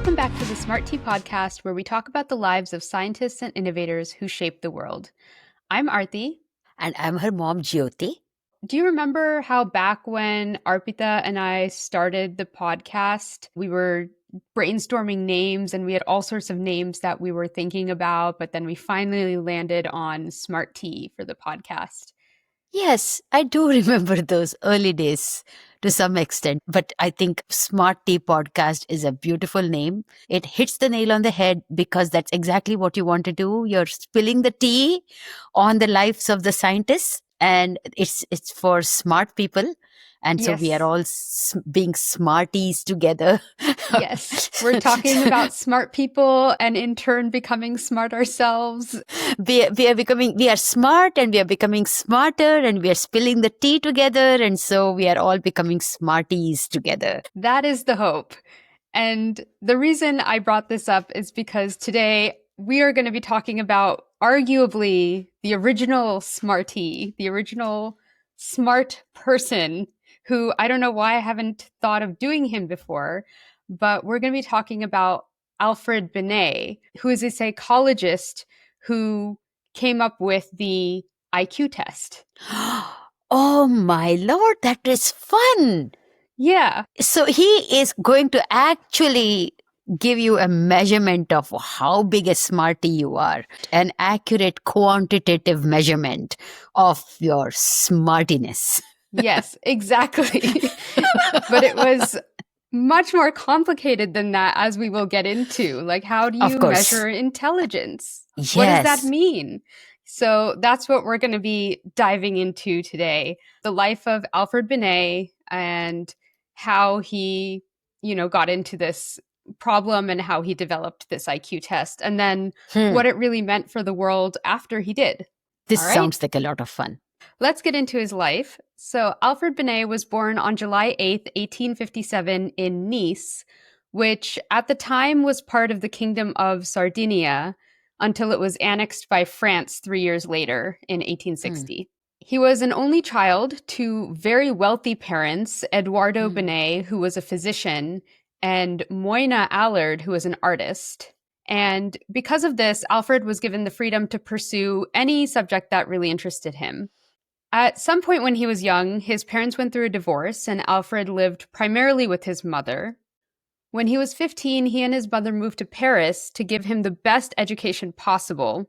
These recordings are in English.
Welcome back to the Smart Tea podcast, where we talk about the lives of scientists and innovators who shape the world. I'm Aarati. And I'm her mom, Jyoti. Do you remember how back when Arpita and I started the podcast, we were brainstorming names and we had all sorts of names that we were thinking about, but then we finally landed on Smart Tea for the podcast? Yes, I do remember those early days to some extent, but I think Smart Tea Podcast is a beautiful name. It hits the nail on the head because that's exactly what you want to do. You're spilling the tea on the lives of the scientists, and it's for smart people. And so we are all being smarties together. Yes, we're talking about smart people and in turn becoming smart ourselves. We are smart and we are becoming smarter and we are spilling the tea together. And so we are all becoming smarties together. That is the hope. And the reason I brought this up is because today we are going to be talking about arguably the original smartie, the original smart person who I don't know why I haven't thought of doing him before, but we're going to be talking about Alfred Binet, who is a psychologist who came up with the IQ test. Oh my Lord, that is fun. Yeah. So he is going to actually give you a measurement of how big a smarty you are, an accurate quantitative measurement of your smartiness. Yes, exactly. But it was much more complicated than that, as we will get into. Like, how do you measure intelligence? Yes. What does that mean? So that's what we're going to be diving into today. The life of Alfred Binet and how he, got into this problem and how he developed this IQ test. And then what it really meant for the world after he did. This sounds like a lot of fun. Let's get into his life. So Alfred Binet was born on July 8th, 1857 in Nice, which at the time was part of the Kingdom of Sardinia until it was annexed by France 3 years later in 1860. He was an only child to very wealthy parents, Eduardo Binet, who was a physician, and Moina Allard, who was an artist. And because of this, Alfred was given the freedom to pursue any subject that really interested him. At some point when he was young, his parents went through a divorce and Alfred lived primarily with his mother. When he was 15, he and his mother moved to Paris to give him the best education possible.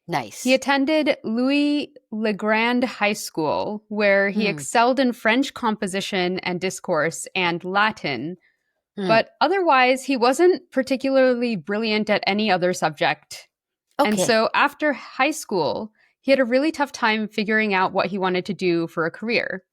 Nice. He attended Louis Le Grand High School, where he excelled in French composition and discourse and Latin. But otherwise, he wasn't particularly brilliant at any other subject. Okay. And so after high school, he had a really tough time figuring out what he wanted to do for a career.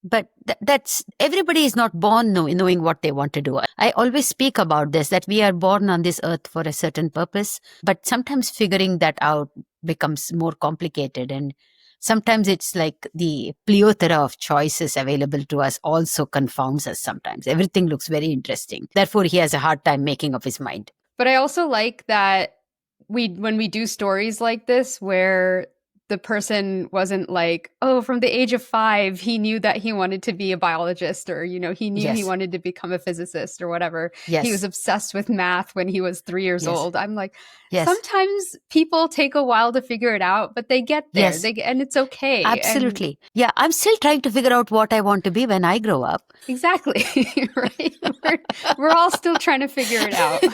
But that's everybody is not born knowing what they want to do. I always speak about this, that we are born on this earth for a certain purpose, but sometimes figuring that out becomes more complicated. And sometimes it's like the plethora of choices available to us also confounds us sometimes. Everything looks very interesting. Therefore, he has a hard time making up his mind. But I also like that when we do stories like this where the person wasn't like, oh, from the age of 5, he knew that he wanted to be a biologist, or, he knew he wanted to become a physicist or whatever. Yes. He was obsessed with math when he was 3 years old. I'm like, sometimes people take a while to figure it out, but they get there and it's okay. Absolutely. And I'm still trying to figure out what I want to be when I grow up. Exactly. Right. We're all still trying to figure it out.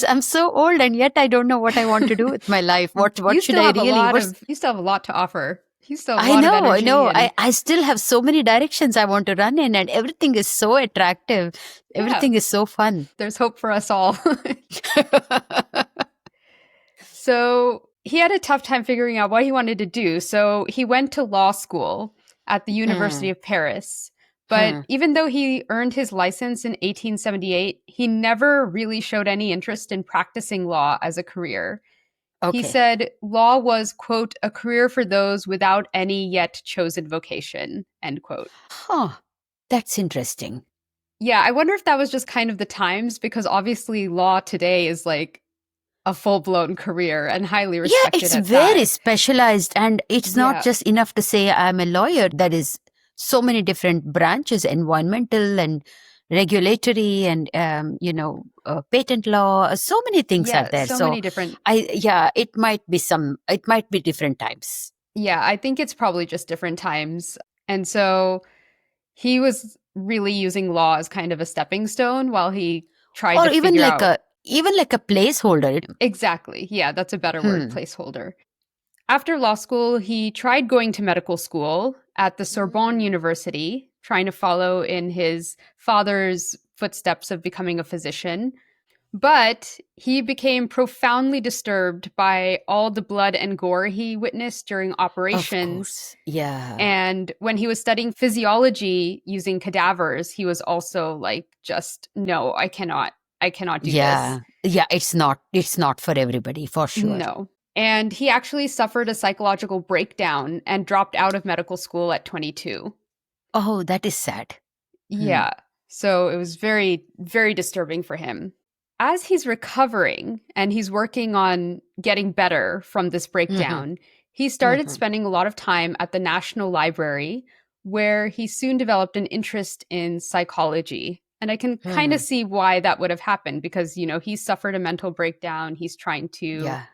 I'm so old and yet I don't know what I want to do with my life. What should I really? You still have a lot to offer. You still have a lot of energy. I know. I still have so many directions I want to run in, and everything is so attractive. Everything is so fun. There's hope for us all. So he had a tough time figuring out what he wanted to do. So he went to law school at the University of Paris. But even though he earned his license in 1878, he never really showed any interest in practicing law as a career. Okay. He said law was, quote, a career for those without any yet chosen vocation, end quote. Huh. That's interesting. Yeah, I wonder if that was just kind of the times, because obviously law today is like a full-blown career and highly respected. Yeah, it's very specialized, and it's not just enough to say I'm a lawyer. That is so many different branches, environmental and regulatory and, patent law. So many things are Yeah, there. so So many different. it might be different times. Yeah, I think it's probably just different times. And so he was really using law as kind of a stepping stone while he tried Or to figure out. even like a placeholder. Exactly. Yeah, that's a better word, Hmm. placeholder. After law school, he tried going to medical school at the Sorbonne Mm. University, trying to follow in his father's footsteps of becoming a physician. But he became profoundly disturbed by all the blood and gore he witnessed during Of operations. course. Yeah. And when he was studying physiology using cadavers, he was also like, just no, I cannot do this. Yeah. Yeah. It's not for everybody, for sure. No. And he actually suffered a psychological breakdown and dropped out of medical school at 22. Oh, that is sad. Hmm. Yeah. So it was very, very disturbing for him. As he's recovering and he's working on getting better from this Hmm. breakdown, he started Hmm. spending a lot of time at the National Library, where he soon developed an interest in psychology. And I can kind of Hmm. see why that would have happened because, he suffered a mental breakdown. He's trying to Yeah.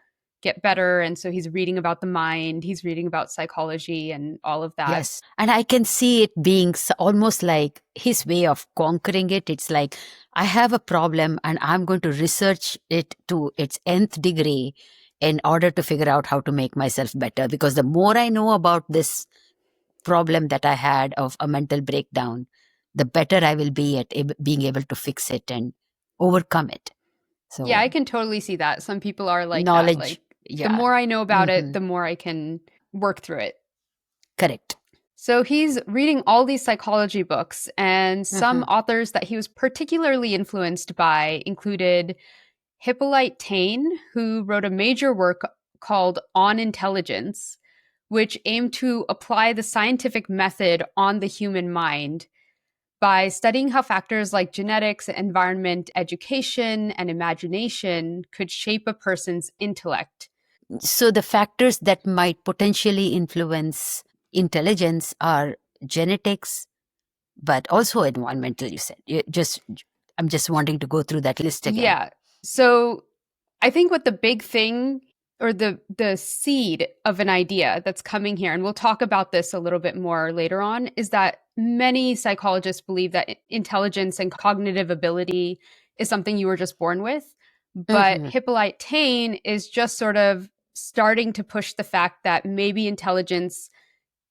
get better. And so he's reading about the mind, he's reading about psychology and all of that. Yes. And I can see it being almost like his way of conquering it. It's like, I have a problem and I'm going to research it to its nth degree in order to figure out how to make myself better. Because the more I know about this problem that I had of a mental breakdown, the better I will be at being able to fix it and overcome it. Yeah, I So, can totally see that. Some people are like that. knowledge, Like, the yeah. more I know about it, Hmm. the more I can work through it. Correct. So he's reading all these psychology books, and some Hmm. authors that he was particularly influenced by included Hippolyte Taine, who wrote a major work called On Intelligence, which aimed to apply the scientific method on the human mind by studying how factors like genetics, environment, education, and imagination could shape a person's intellect. So the factors that might potentially influence intelligence are genetics, but also environmental, you said. I'm just wanting to go through that list again. Yeah. So I think what the big thing or the seed of an idea that's coming here, and we'll talk about this a little bit more later on, is that many psychologists believe that intelligence and cognitive ability is something you were just born with. But Hmm. Hippolyte Taine is just sort of starting to push the fact that maybe intelligence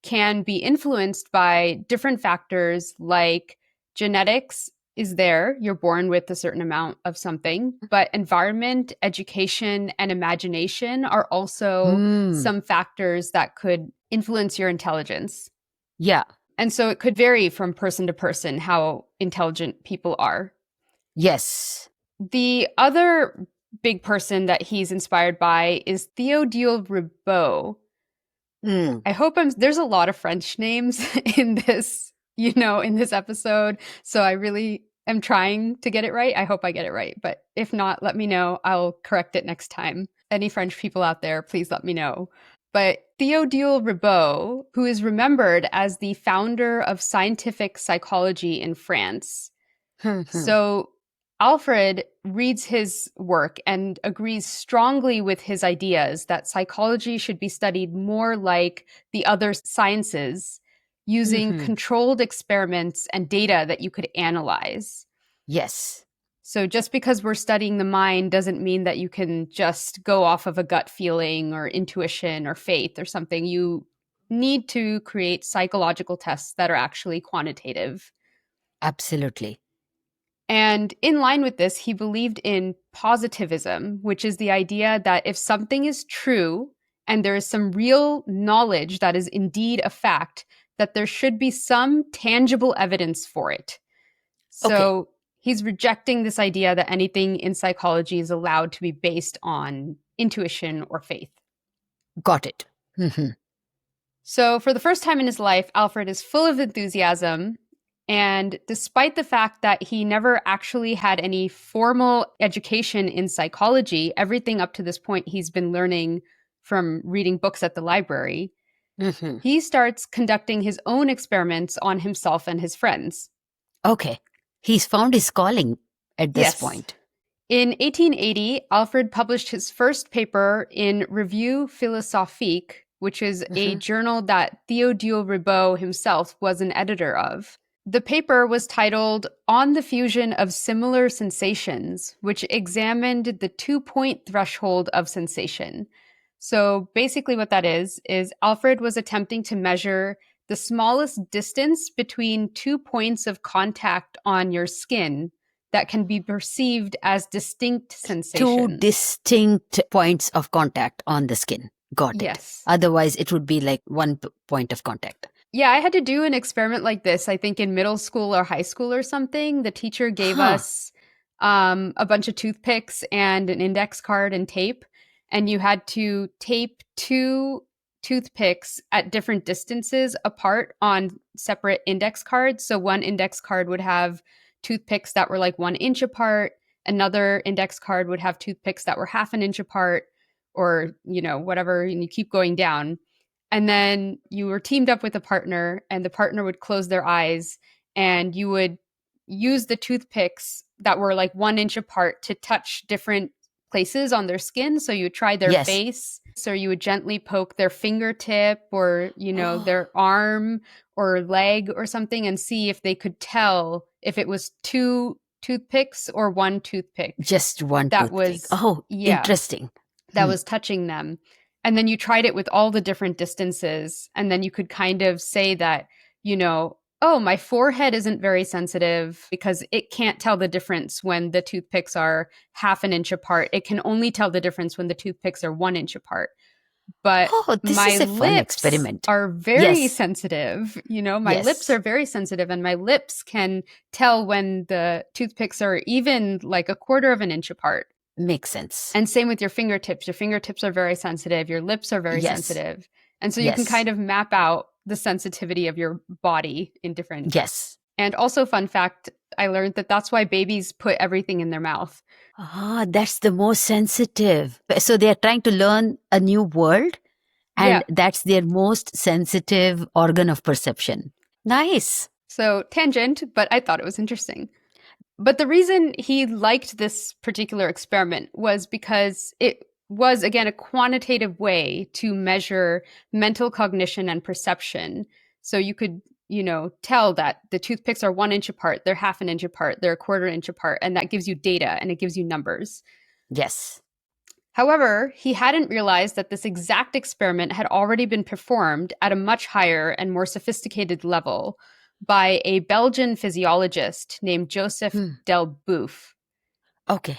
can be influenced by different factors like genetics is there. You're born with a certain amount of something, but environment, education, and imagination are also Hmm. some factors that could influence your intelligence. Yeah. And so it could vary from person to person how intelligent people are. Yes. The other big person that he's inspired by is Theodule Ribot. Mm. I hope there's a lot of French names in this, in this episode. So I really am trying to get it right. I hope I get it right. But if not, let me know. I'll correct it next time. Any French people out there, please let me know. But Théodule Ribot, who is remembered as the founder of scientific psychology in France. Hmm. Hmm. So Alfred reads his work and agrees strongly with his ideas that psychology should be studied more like the other sciences, using Hmm. controlled experiments and data that you could analyze. Yes. So just because we're studying the mind doesn't mean that you can just go off of a gut feeling or intuition or faith or something. You need to create psychological tests that are actually quantitative. Absolutely. And in line with this, he believed in positivism, which is the idea that if something is true and there is some real knowledge that is indeed a fact, that there should be some tangible evidence for it. Okay. So he's rejecting this idea that anything in psychology is allowed to be based on intuition or faith. Got it. Hmm. So, for the first time in his life, Alfred is full of enthusiasm. And despite the fact that he never actually had any formal education in psychology, everything up to this point he's been learning from reading books at the library, Hmm. He starts conducting his own experiments on himself and his friends. Okay. He's found his calling at this Yes. point. In 1880, Alfred published his first paper in Revue Philosophique, which is a Hmm. journal that Théodule Ribot himself was an editor of. The paper was titled On the Fusion of Similar Sensations, which examined the 2-point threshold of sensation. So basically, what that is Alfred was attempting to measure the smallest distance between 2 points of contact on your skin that can be perceived as distinct Two sensations. distinct points of contact on the skin. Got it. Yes. Otherwise, it would be like one point of contact. Yeah, I had to do an experiment like this, I think in middle school or high school or something. The teacher gave Huh. us a bunch of toothpicks and an index card and tape, and you had to tape two toothpicks at different distances apart on separate index cards. So one index card would have toothpicks that were like 1 inch apart, another index card would have toothpicks that were half an inch apart, or, whatever, and you keep going down. And then you were teamed up with a partner, and the partner would close their eyes, and you would use the toothpicks that were like 1 inch apart to touch different places on their skin. So you would try their Yes. face, so you would gently poke their fingertip, or Oh, their arm or leg or something, and see if they could tell if it was two toothpicks or one toothpick just one that toothpick. was, Oh, yeah, interesting. that Hmm. was touching them. And then you tried it with all the different distances. And then you could kind of say that, oh, my forehead isn't very sensitive because it can't tell the difference when the toothpicks are half an inch apart. It can only tell the difference when the toothpicks are 1 inch apart. But Oh, this my is a fun lips experiment. are very Yes. sensitive. My lips Yes. are very sensitive, and my lips can tell when the toothpicks are even like a quarter of an inch apart. Makes sense. And same with your fingertips. Your fingertips are very sensitive. Your lips are very Yes. sensitive. And so you can Yes. kind of map out the sensitivity of your body in different. Yes. And also, fun fact, I learned that that's why babies put everything in their mouth. Ah, that's the most sensitive. So they are trying to learn a new world, Yeah. and that's their most sensitive organ of perception. Nice. So, tangent, but I thought it was interesting. But the reason he liked this particular experiment was because it was, again, a quantitative way to measure mental cognition and perception. So you could, tell that the toothpicks are 1 inch apart, they're half an inch apart, they're a quarter inch apart, and that gives you data and it gives you numbers. Yes. However, he hadn't realized that this exact experiment had already been performed at a much higher and more sophisticated level by a Belgian physiologist named Joseph Hmm. Delboeuf. Okay.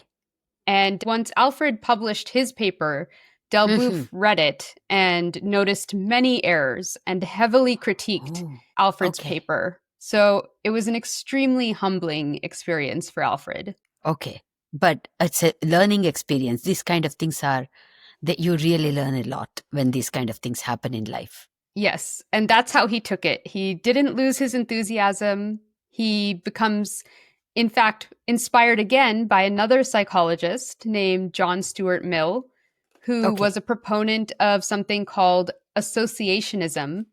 And once Alfred published his paper, Hmm. Delboeuf read it and noticed many errors and heavily critiqued Oh, Alfred's okay. paper. So it was an extremely humbling experience for Alfred. Okay. But it's a learning experience. These kind of things are that you really learn a lot when these kind of things happen in life. Yes, and that's how he took it. He didn't lose his enthusiasm. He becomes, in fact, inspired again by another psychologist named John Stuart Mill, who Okay. was a proponent of something called associationism.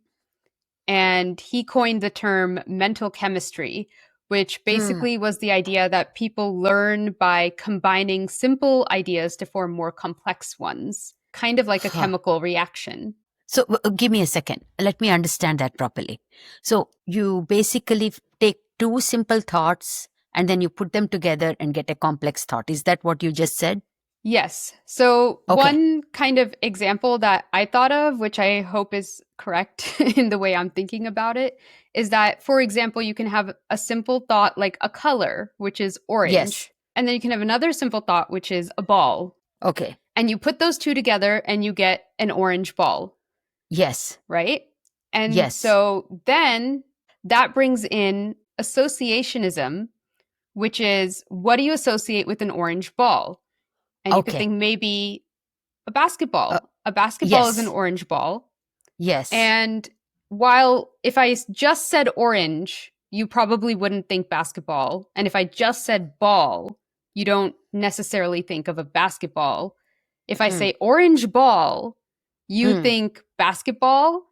And he coined the term mental chemistry, which Hmm. basically was the idea that people learn by combining simple ideas to form more complex ones, kind of like a Huh. chemical reaction. So give me a second. Let me understand that properly. So you basically take two simple thoughts and then you put them together and get a complex thought. Is that what you just said? Yes. So, Okay. one kind of example that I thought of, which I hope is correct in the way I'm thinking about it, is that, for example, you can have a simple thought like a color, which is Yes. orange. And then you can have another simple thought, which is a ball. Okay. And you put those two together and you get an orange ball, Yes. right? And Yes. so then that brings in associationism, which is, what do you associate with an orange ball? And you could Okay. think maybe a Uh, basketball. A basketball is an yes. orange ball. Yes. And while if I just said orange, you probably wouldn't think basketball. And if I just said ball, you don't necessarily think of a basketball. If I Hmm. say orange ball, you Hmm. think basketball.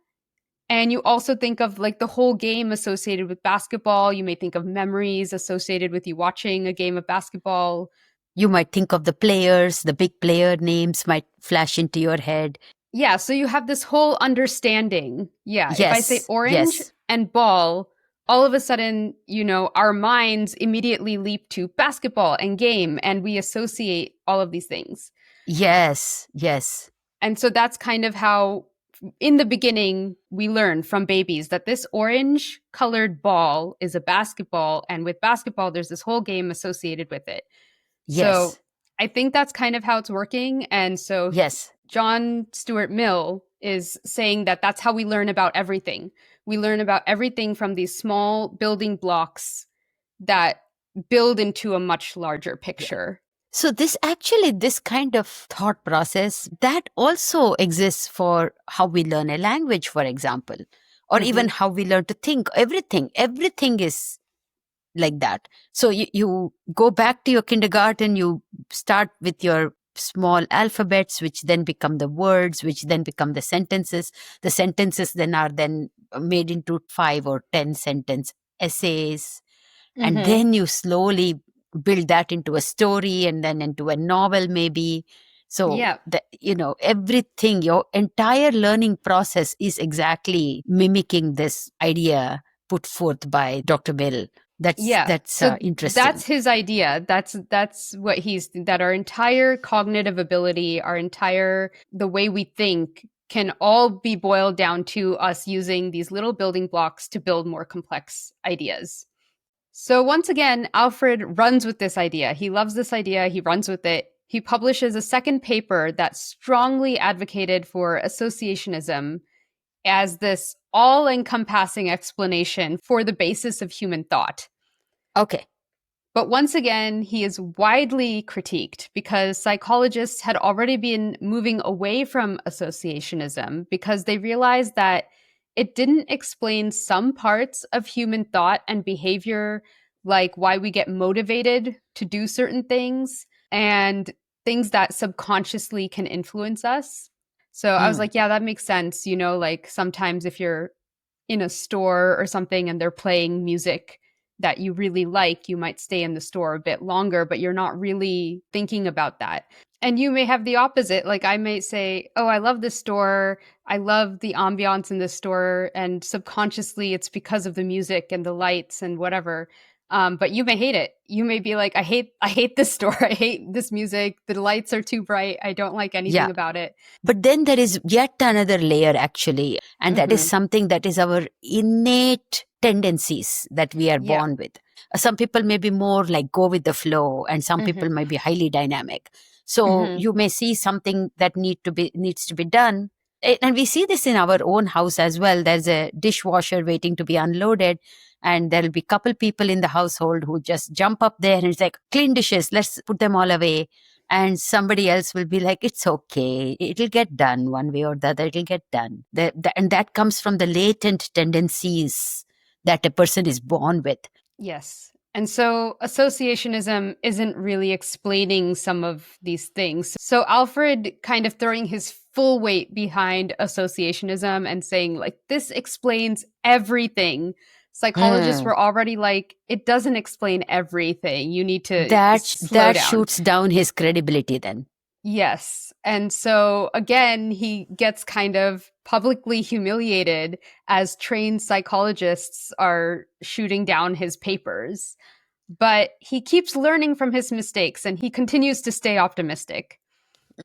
And you also think of like the whole game associated with basketball. You may think of memories associated with you watching a game of basketball. You might think of the players, the big player names might flash into your head. Yeah, so you have this whole understanding. Yeah, if I say Yes, orange yes, and ball, all of a sudden, our minds immediately leap to basketball and game, and we associate all of these things. yes, yes, And so that's kind of how, in the beginning, we learn from babies that this orange colored ball is a basketball. And with basketball, there's this whole game associated with it. So yes, I think that's kind of how it's working. And so yes, John Stuart Mill is saying that that's how we learn about everything. We learn about everything from these small building blocks that build into a much larger yeah. picture. So this kind of thought process that also exists for how we learn a language, for example, or Mm-hmm. even how we learn to think. Everything is like that. So you go back to your kindergarten, you start with your small alphabets, which then become the words, which then become the sentences. The sentences then are then made into 5 or 10 sentence essays, and Mm-hmm. then you slowly build that into a story and then into a novel maybe. So Yeah. everything, your entire learning process is exactly mimicking this idea put forth by Dr. Mill. that's Yeah. that's So interesting. that's his idea. That's what he's that our entire cognitive ability, our entire the way we think can all be boiled down to us using these little building blocks to build more complex ideas. So once again, Alfred runs with this idea. He loves this idea, he runs with it. He publishes a second paper that strongly advocated for associationism as this all-encompassing explanation for the basis of human thought. Okay. But once again, he is widely critiqued because psychologists had already been moving away from associationism because they realized that it didn't explain some parts of human thought and behavior, like why we get motivated to do certain things and things that subconsciously can influence us. So I was Mm. like, yeah, that makes sense. Like sometimes if you're in a store or something and they're playing music that you really like, you might stay in the store a bit longer, but you're not really thinking about that. And you may have the opposite. Like I might say, oh, I love this store. I love the ambiance in this store. And subconsciously, it's because of the music and the lights and whatever. But you may hate it. You may be like, I hate this store. I hate this music. The lights are too bright. I don't like Yeah. anything about it. But then there is yet another layer, actually, and that is Mm-hmm. something that is our innate tendencies that we are Yeah. born with. Some people may be more like go with the flow, and some Mm-hmm. people might be highly dynamic. So Mm-hmm. you may see something that needs to be done. And we see this in our own house as well. There's a dishwasher waiting to be unloaded, and there'll be couple people in the household who just jump up there and it's like, clean dishes, let's put them all away. And somebody else will be like, it's okay, it'll get done one way or the other, it'll get done. And that comes from the latent tendencies that a person is born with. Yes. And so associationism isn't really explaining some of these things. So Alfred kind of throwing his full weight behind associationism and saying, like, this explains everything. Psychologists Hmm. were already like, it doesn't explain everything. You need to slow That down. shoots down his credibility then. Yes. And so again, he gets kind of publicly humiliated as trained psychologists are shooting down his papers. But he keeps learning from his mistakes and he continues to stay optimistic.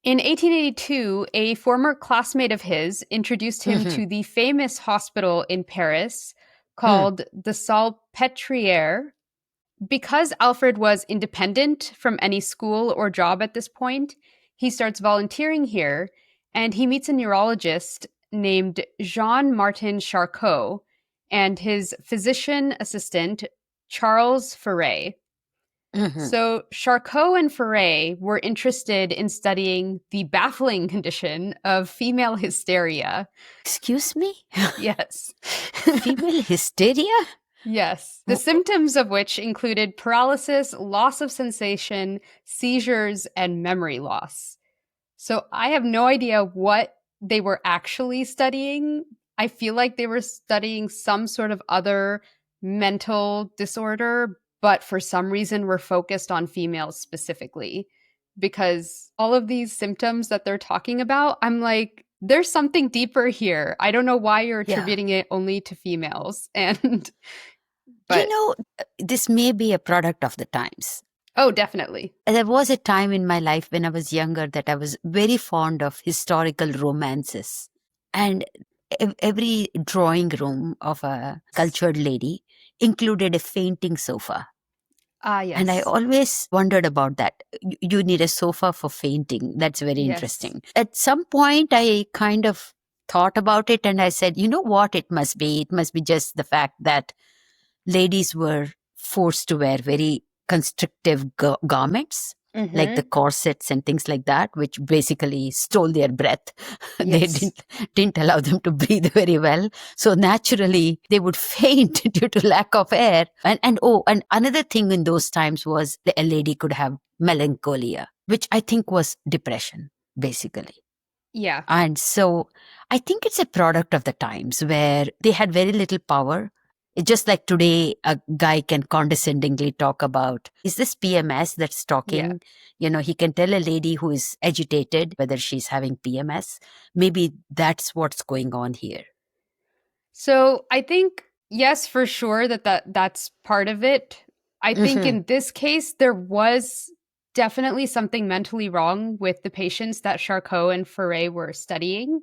In 1882, a former classmate of his introduced him Mhm. to the famous hospital in Paris Hmm. called the Salpêtrière. Because Alfred was independent from any school or job at this point, he starts volunteering here and he meets a neurologist named Jean Martin Charcot and his physician assistant, Charles Ferret. Mhm. So, Charcot and Ferret were interested in studying the baffling condition of female hysteria. Excuse me? Yes. Female hysteria? Yes, the symptoms of which included paralysis, loss of sensation, seizures, and memory loss. So I have no idea what they were actually studying. I feel like they were studying some sort of other mental disorder, but for some reason were focused on females specifically. Because all of these symptoms that they're talking about, I'm like, there's something deeper here. I don't know why you're Yeah. attributing it only to females. And, You but, know, this may be a product of the times. oh, definitely. There was a time in my life when I was younger that I was very fond of historical romances. And every drawing room of a cultured lady included a fainting sofa. Ah, And I yes. always wondered about that. You need a sofa for fainting. That's very Yes. interesting. At some point, I kind of thought about it and I said, you know what it must be? It must be just the fact that ladies were forced to wear very constrictive garments, like the Mm-hmm. corsets and things like that, which basically stole their breath. They Yes. didn't allow them to breathe very well. So naturally, they would faint due to lack of air. And another thing in those times was a lady could have melancholia, which I think was depression, basically. Yeah. And so I think it's a product of the times where they had very little power. It's just like today, a guy can condescendingly talk about, is this PMS that's Yeah. talking? You know, he can tell a lady who is agitated whether she's having PMS. Maybe that's what's going on here. So I think yes, for sure that's part of it. I think Hmm. in this case there was definitely something mentally wrong with the patients that Charcot and Ferret were studying.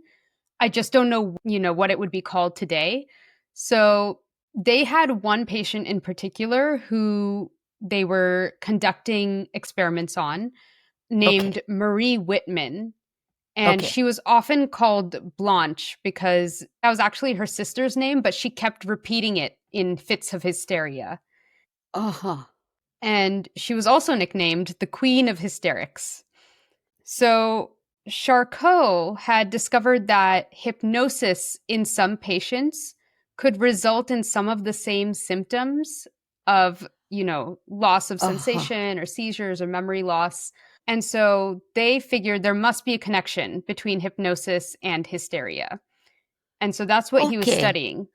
I just don't know, what it would be called today. So they had one patient in particular who they were conducting experiments on named Okay. Marie Whitman. And Okay. she was often called Blanche because that was actually her sister's name, but she kept repeating it in fits of hysteria. Uh huh. And she was also nicknamed the Queen of Hysterics. So Charcot had discovered that hypnosis in some patients could result in some of the same symptoms of, loss of Uh huh. sensation or seizures or memory loss. And so they figured there must be a connection between hypnosis and hysteria. And so that's what he was Okay. studying.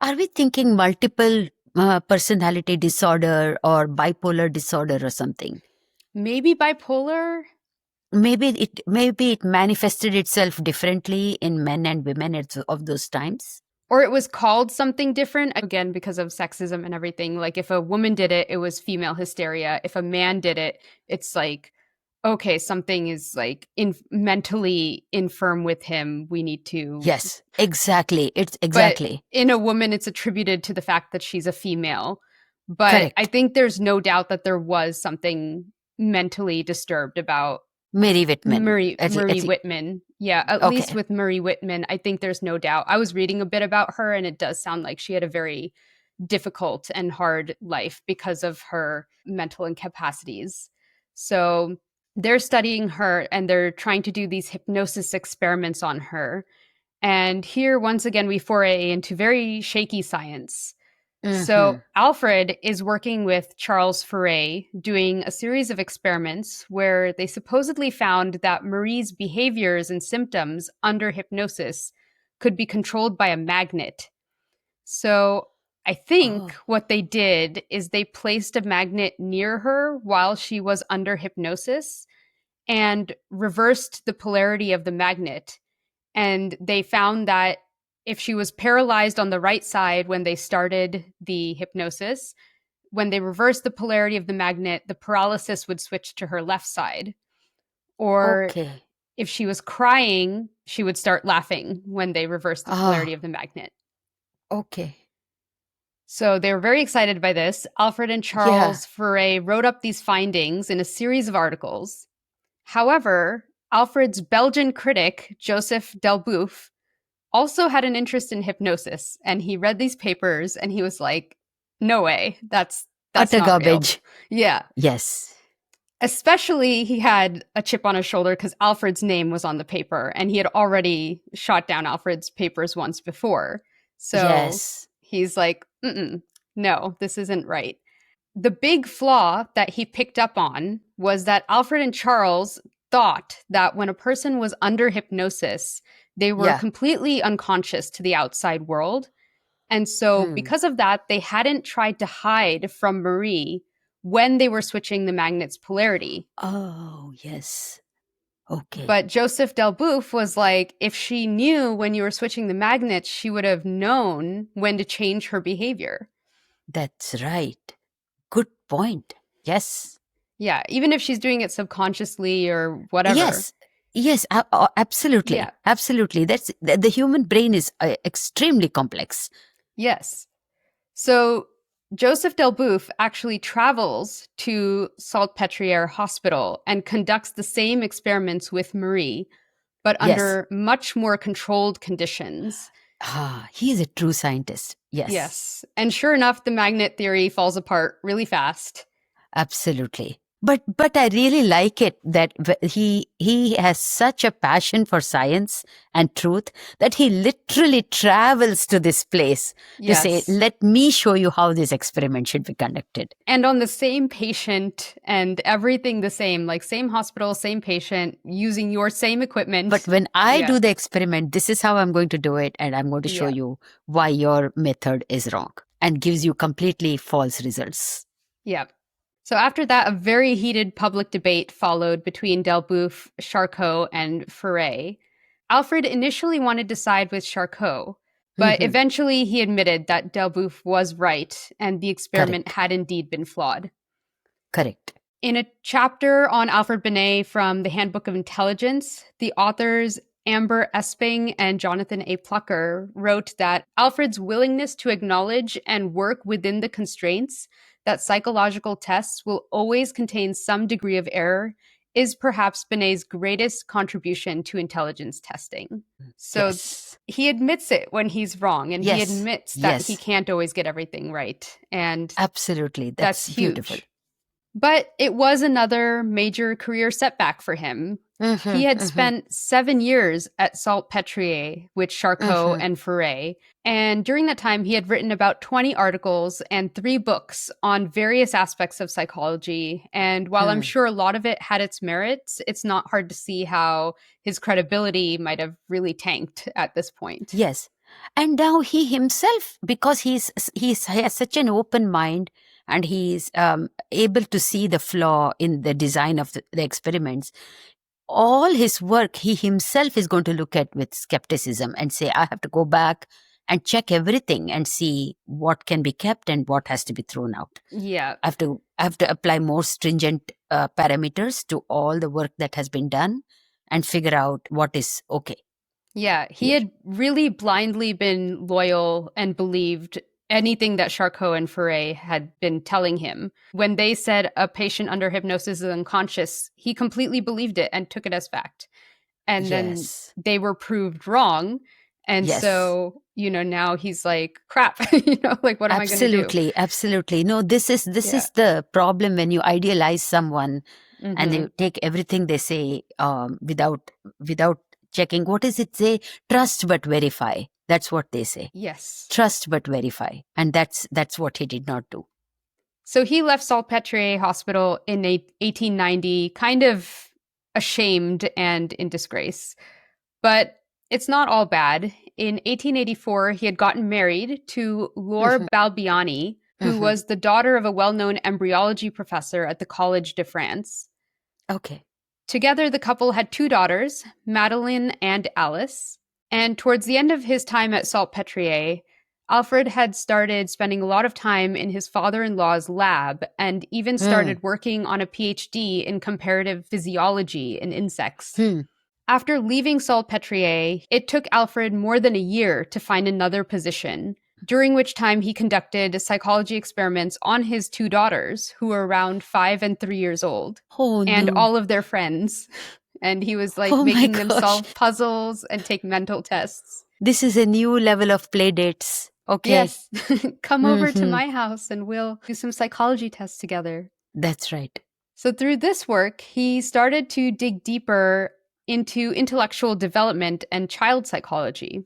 Are we thinking multiple personality disorder or bipolar disorder or something? Maybe bipolar, Maybe it manifested itself differently in men and women of those times. or it was called something different, again, because of sexism and everything. Like if a woman did it, it was female hysteria. If a man did it, it's like, okay, something is like mentally infirm with him. We need to. Yes, exactly. It's But exactly in a woman, it's attributed to the fact that she's a female. But I correct. think there's no doubt that there was something mentally disturbed about Mary Whitman. Marie Whitman. Yeah, at least Okay. with Marie Whitman, I think there's no doubt. I was reading a bit about her, and it does sound like she had a very difficult and hard life because of her mental incapacities. So they're studying her and they're trying to do these hypnosis experiments on her. And here, once again, we foray into very shaky science. So Hmm. Alfred is working with Charles Ferret doing a series of experiments where they supposedly found that Marie's behaviors and symptoms under hypnosis could be controlled by a magnet. So I think Oh, what they did is they placed a magnet near her while she was under hypnosis and reversed the polarity of the magnet. And they found that if she was paralyzed on the right side when they started the hypnosis, when they reversed the polarity of the magnet, the paralysis would switch to her left side. Or okay. if she was crying, she would start laughing when they reversed the polarity Ah, of the magnet. okay. So they were very excited by this. Alfred and Yeah. Charles Ferret wrote up these findings in a series of articles. However, Alfred's Belgian critic, Joseph Delboeuf, also had an interest in hypnosis, and he read these papers and he was like, no way, that's Utter not real. garbage. Yeah. Yes. Especially he had a chip on his shoulder because Alfred's name was on the paper and he had already shot down Alfred's papers once before. So Yes. he's like, no, this isn't right. The big flaw that he picked up on was that Alfred and Charles thought that when a person was under hypnosis, They were Yeah. completely unconscious to the outside world. And so, Hmm. because of that, they hadn't tried to hide from Marie when they were switching the magnet's polarity. Oh, yes. Okay. But Joseph Delboeuf was like, if she knew when you were switching the magnets, she would have known when to change her behavior. That's right. Good point. Yes. Yeah, even if she's doing it subconsciously or whatever. Yes. Yes, absolutely. Yeah, Absolutely. That's the human brain is extremely complex. yes. So Joseph Delboeuf actually travels to Salpêtrière Hospital and conducts the same experiments with Marie, but Yes. under much more controlled conditions. Ah, he's a true scientist. Yes. Yes. And sure enough, the magnet theory falls apart really fast. Absolutely. But I really like it that he has such a passion for science and truth that he literally travels to this place to say, Yes. "Let me show you how this experiment should be conducted." And on the same patient and everything the same, like same hospital, same patient, using your same But equipment. when I Yeah. do the experiment, this is how I'm going to do it, and I'm going to show Yeah. you why your method is wrong and gives you completely false results. Yeah. So after that, a very heated public debate followed between Delboeuf, Charcot, and Ferret. Alfred initially wanted to side with Charcot, but Mhm. eventually he admitted that Delboeuf was right and the experiment Correct. had indeed been flawed. Correct. In a chapter on Alfred Binet from the Handbook of Intelligence, the authors Amber Esping and Jonathan A. Plucker wrote that Alfred's willingness to acknowledge and work within the constraints that psychological tests will always contain some degree of error is perhaps Binet's greatest contribution to intelligence testing. So Yes. he admits it when he's wrong, and he Yes. admits that he Yes. can't always get everything right. And Absolutely. that's That's beautiful. huge. But it was another major career setback for him. He Mhm. had Mhm. spent 7 years at Salpêtrière with Charcot Mhm. and Ferret. And during that time, he had written about 20 articles and 3 books on various aspects of psychology. And while I'm Hmm. sure a lot of it had its merits, it's not hard to see how his credibility might have really tanked at this point. Yes. And now he himself, because he has such an open mind and he's able to see the flaw in the design of the experiments, all his work, he himself is going to look at with skepticism and say, I have to go back and check everything and see what can be kept and what has to be thrown out. Yeah. I have to apply more stringent parameters to all the work that has been done and figure out what is okay Yeah, he here. had really blindly been loyal and believed anything that Charcot and Ferret had been telling him. When they said a patient under hypnosis is unconscious, he completely believed it and took it as fact. And then Yes. they were proved wrong. And Yes. so, now he's like, crap, like, what am I going to do? Absolutely. Absolutely. No, this Yeah. is the problem when you idealize someone and Hmm. you take everything they say without checking. What does it say? Trust but verify. That's what they say. Yes. Trust but verify. And that's what he did not do. So he left Salpêtrière Hospital in 1890, kind of ashamed and in disgrace. But it's not all bad. In 1884, he had gotten married to Laure Mhm. Balbiani, who Mhm. was the daughter of a well known embryology professor at the College de France. Okay. Together, the couple had 2 daughters, Madeline and Alice. And towards the end of his time at Salpêtrière, Alfred had started spending a lot of time in his father in law's lab and even Hmm. started working on a PhD in comparative physiology in insects. Hmm. After leaving Salpêtrière, it took Alfred more than a year to find another position, during which time he conducted psychology experiments on his 2 daughters, who were around 5 and 3 years old, Oh and no. all of their friends. And he was like Oh my making them gosh. solve puzzles and take mental tests. This is a new level of play dates. Okay. Yes, come over to Hmm. my house and we'll do some psychology tests together. That's right. So, through this work, he started to dig deeper into intellectual development and child psychology.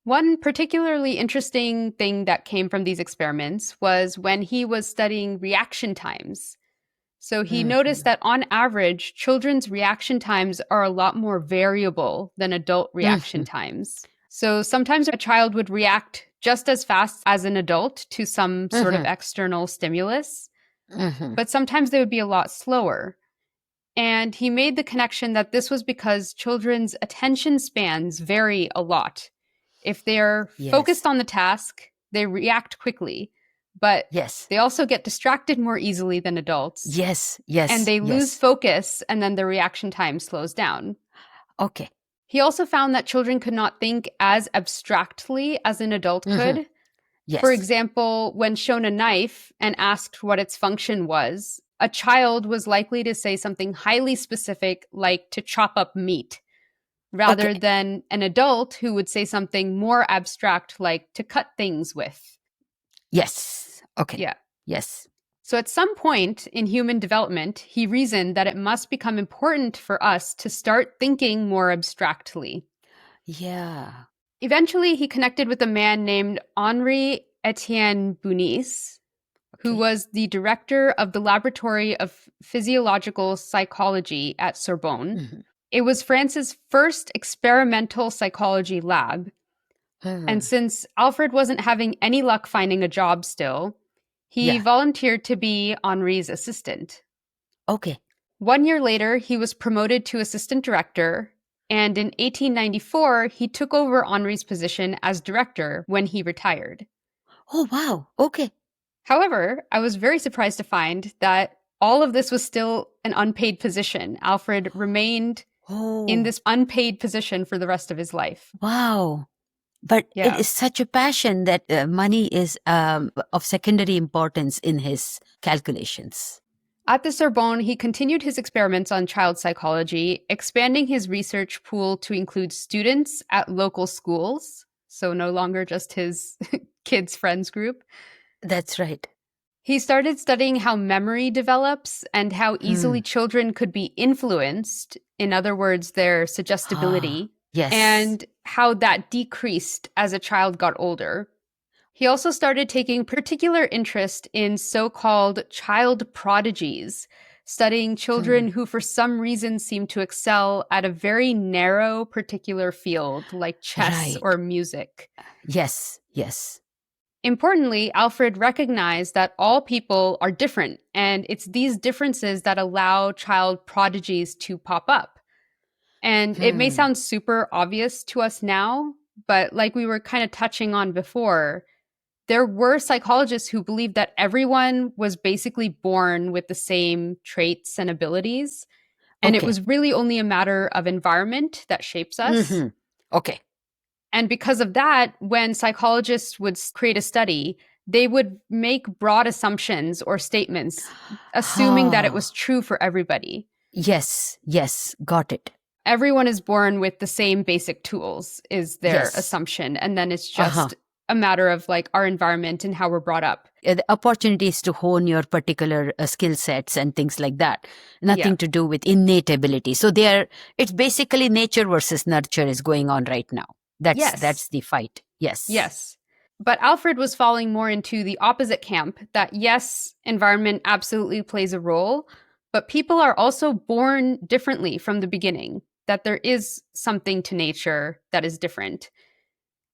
One particularly interesting thing that came from these experiments was when he was studying reaction times. So he noticed Mhm. that on average, children's reaction times are a lot more variable than adult reaction Mhm. times. So sometimes a child would react just as fast as an adult to some sort of Mhm. external stimulus, Mhm. but sometimes they would be a lot slower. And he made the connection that this was because children's attention spans vary a lot. If they're focused Yes. on the task, they react quickly, but Yes. they also get distracted more easily than adults, Yes. and Yes. they lose Yes. focus, and then the reaction time slows down. Okay. He also found that children could not think as abstractly as an adult Mhm. could. For Yes. example, when shown a knife and asked what its function was, a child was likely to say something highly specific like to chop up meat, rather Okay. than an adult who would say something more abstract like to cut things with. Yes. Okay. Yeah. Yes. So at some point in human development, he reasoned that it must become important for us to start thinking more abstractly. Yeah. Eventually, he connected with a man named Henri Etienne Bunis, who Okay. was the director of the Laboratory of Physiological Psychology at Sorbonne. Mhm. It was France's first experimental psychology lab. And Mhm. since Alfred wasn't having any luck finding a job still, he Yeah. volunteered to be Henri's assistant. Okay. 1 year later, he was promoted to assistant director, and in 1894, he took over Henri's position as director when he retired. Oh, wow. Okay. However, I was very surprised to find that all of this was still an unpaid position. Alfred remained in Oh, this unpaid position for the rest of his life. wow. But it Yeah. is such a passion that money is of secondary importance in his calculations. At the Sorbonne, he continued his experiments on child psychology, expanding his research pool to include students at local schools, so no longer just his kids' friends group. That's right. He started studying how memory develops and how easily Hmm. children could be influenced, in other words, their Ah, suggestibility, yes. and how that decreased as a child got older. He also started taking particular interest in so called child prodigies, studying Hmm. children who, for some reason, seem to excel at a very narrow particular field like chess Right. or music. Yes. Yes. Importantly, Alfred recognized that all people are different, and it's these differences that allow child prodigies to pop up. And it may Hmm. sound super obvious to us now, but like we were kind of touching on before, there were psychologists who believed that everyone was basically born with the same traits and abilities. And it Okay. was really only a matter of environment that shapes us. Hmm. Okay. And because of that, when psychologists would create a study, they would make broad assumptions or statements, assuming that it was Ah, true for everybody. yes. Yes. Got it. Everyone is born with the same basic tools, is their Yes. assumption. And then it's Uh-huh. just a matter of like our environment and how we're brought up. The opportunities to hone your particular skill sets and things like that. Yeah. Nothing to do with innate ability. So it's basically nature versus nurture is going on right now. Yes. That's the fight. Yes. Yes. But Alfred was falling more into the opposite camp that yes, environment absolutely plays a role, but people are also born differently from the beginning, that there is something to nature that is different.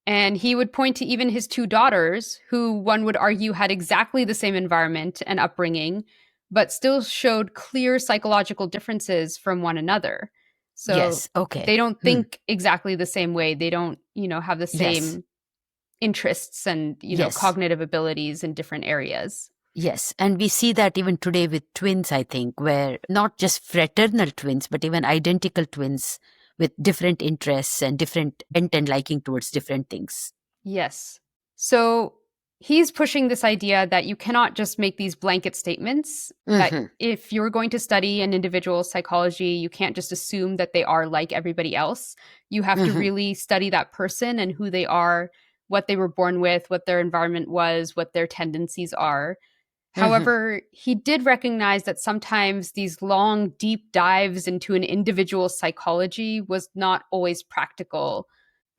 And he would point to even his two daughters, who one would argue had exactly the same environment and upbringing, but still showed clear psychological differences from one another. So Yes. Okay. they don't Hmm. think exactly the same way. They don't, have the Yes. same interests and, Yes. cognitive abilities in different areas. Yes. And we see that even today with twins, I think, where not just fraternal twins, but even identical twins with different interests and different bent and liking towards different things. Yes. So he's pushing this idea that you cannot just make these blanket statements, that Hmm. if you're going to study an individual's psychology, you can't just assume that they are like everybody else. You have to Hmm. really study that person and who they are, what they were born with, what their environment was, what their tendencies are. Hmm. However, he did recognize that sometimes these long, deep dives into an individual's psychology was not always practical,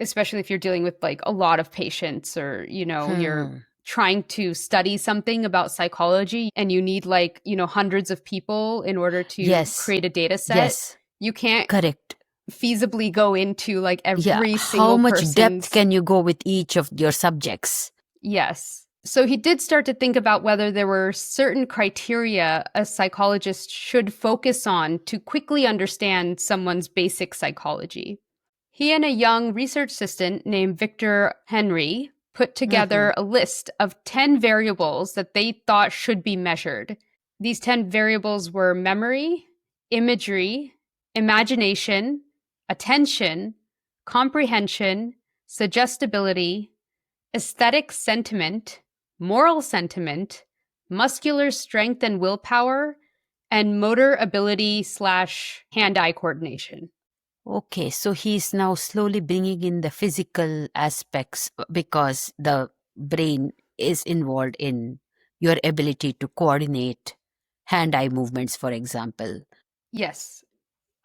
especially if you're dealing with like a lot of patients or, you're Hmm. trying to study something about psychology and you need like, hundreds of people in order to Yes. create a data set, Yes. you can't Correct. feasibly go into like Yeah. every How single much depth person's. can you go with each of your subjects? Yes. So he did start to think about whether there were certain criteria a psychologist should focus on to quickly understand someone's basic psychology. He and a young research assistant named Victor Henry put Mm-hmm. together a list of 10 variables that they thought should be measured. These 10 variables were memory, imagery, imagination, attention, comprehension, suggestibility, aesthetic sentiment, moral sentiment, muscular strength and willpower, and motor ability slash hand-eye coordination. Okay, so he's now slowly bringing in the physical aspects because the brain is involved in your ability to coordinate hand-eye movements, for example. Yes.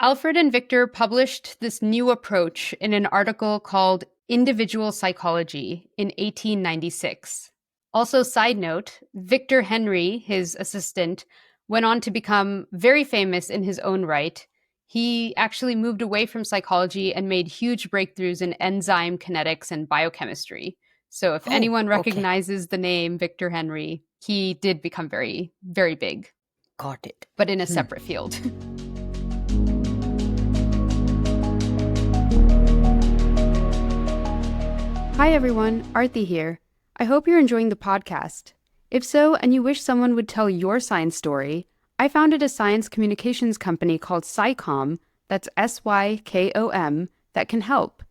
Alfred and Victor published this new approach in an article called Individual Psychology in 1896. Also, side note, Victor Henry, his assistant, went on to become very famous in his own right. He actually moved away from psychology and made huge breakthroughs in enzyme kinetics and biochemistry. So, if Oh, anyone okay. recognizes the name Victor Henry, he did become very, very big, Got it. but in a Hmm. separate field. Hi everyone, Aarati here. I hope you're enjoying the podcast. If so, and you wish someone would tell your science story, I founded a science communications company called Psycom, that's SYKOM, that can help.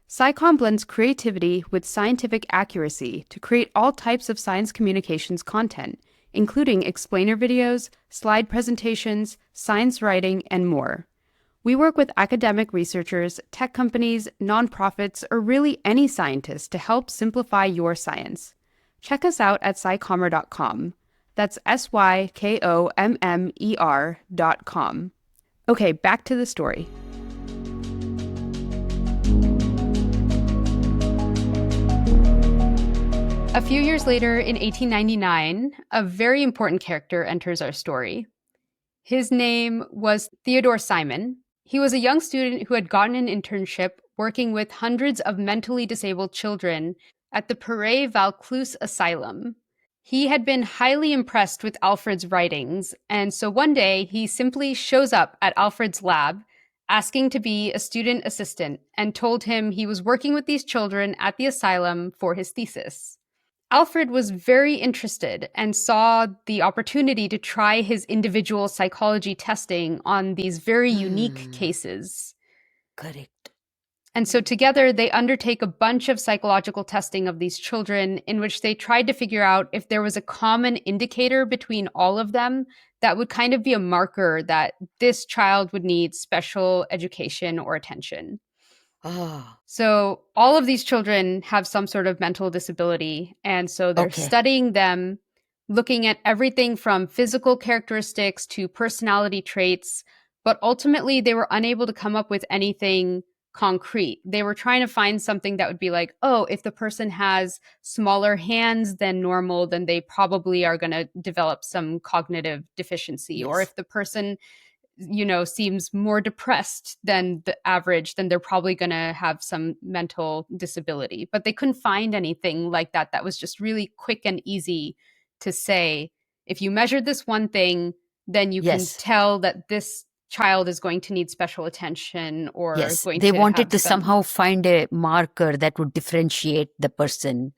Psycom blends creativity with scientific accuracy to create all types of science communications content, including explainer videos, slide presentations, science writing, and more. We work with academic researchers, tech companies, nonprofits, or really any scientist to help simplify your science. Check us out at psycommer.com. That's SYKOMMER.com. Okay, back to the story. A few years later, in 1899, a very important character enters our story. His name was Theodore Simon. He was a young student who had gotten an internship working with hundreds of mentally disabled children at the Pere Vaucluse Asylum. He had been highly impressed with Alfred's writings, and so one day he simply shows up at Alfred's lab asking to be a student assistant and told him he was working with these children at the asylum for his thesis. Alfred was very interested and saw the opportunity to try his individual psychology testing on these very unique Hmm. cases. Correct. And so together they undertake a bunch of psychological testing of these children in which they tried to figure out if there was a common indicator between all of them that would kind of be a marker that this child would need special education or attention. Ah, So all of these children have some sort of mental disability. And so they're okay. studying them, looking at everything from physical characteristics to personality traits. But ultimately, they were unable to come up with anything concrete. They were trying to find something that would be like, oh, if the person has smaller hands than normal, then they probably are going to develop some cognitive deficiency. Or Yes. if the person seems more depressed than the average, then they're probably going to have some mental disability. But they couldn't find anything like that that was just really quick and easy to say, if you measure this one thing, then you can Yes. tell that this child is going to need special attention or Yes. going They to wanted have to some. somehow find a marker that would differentiate the person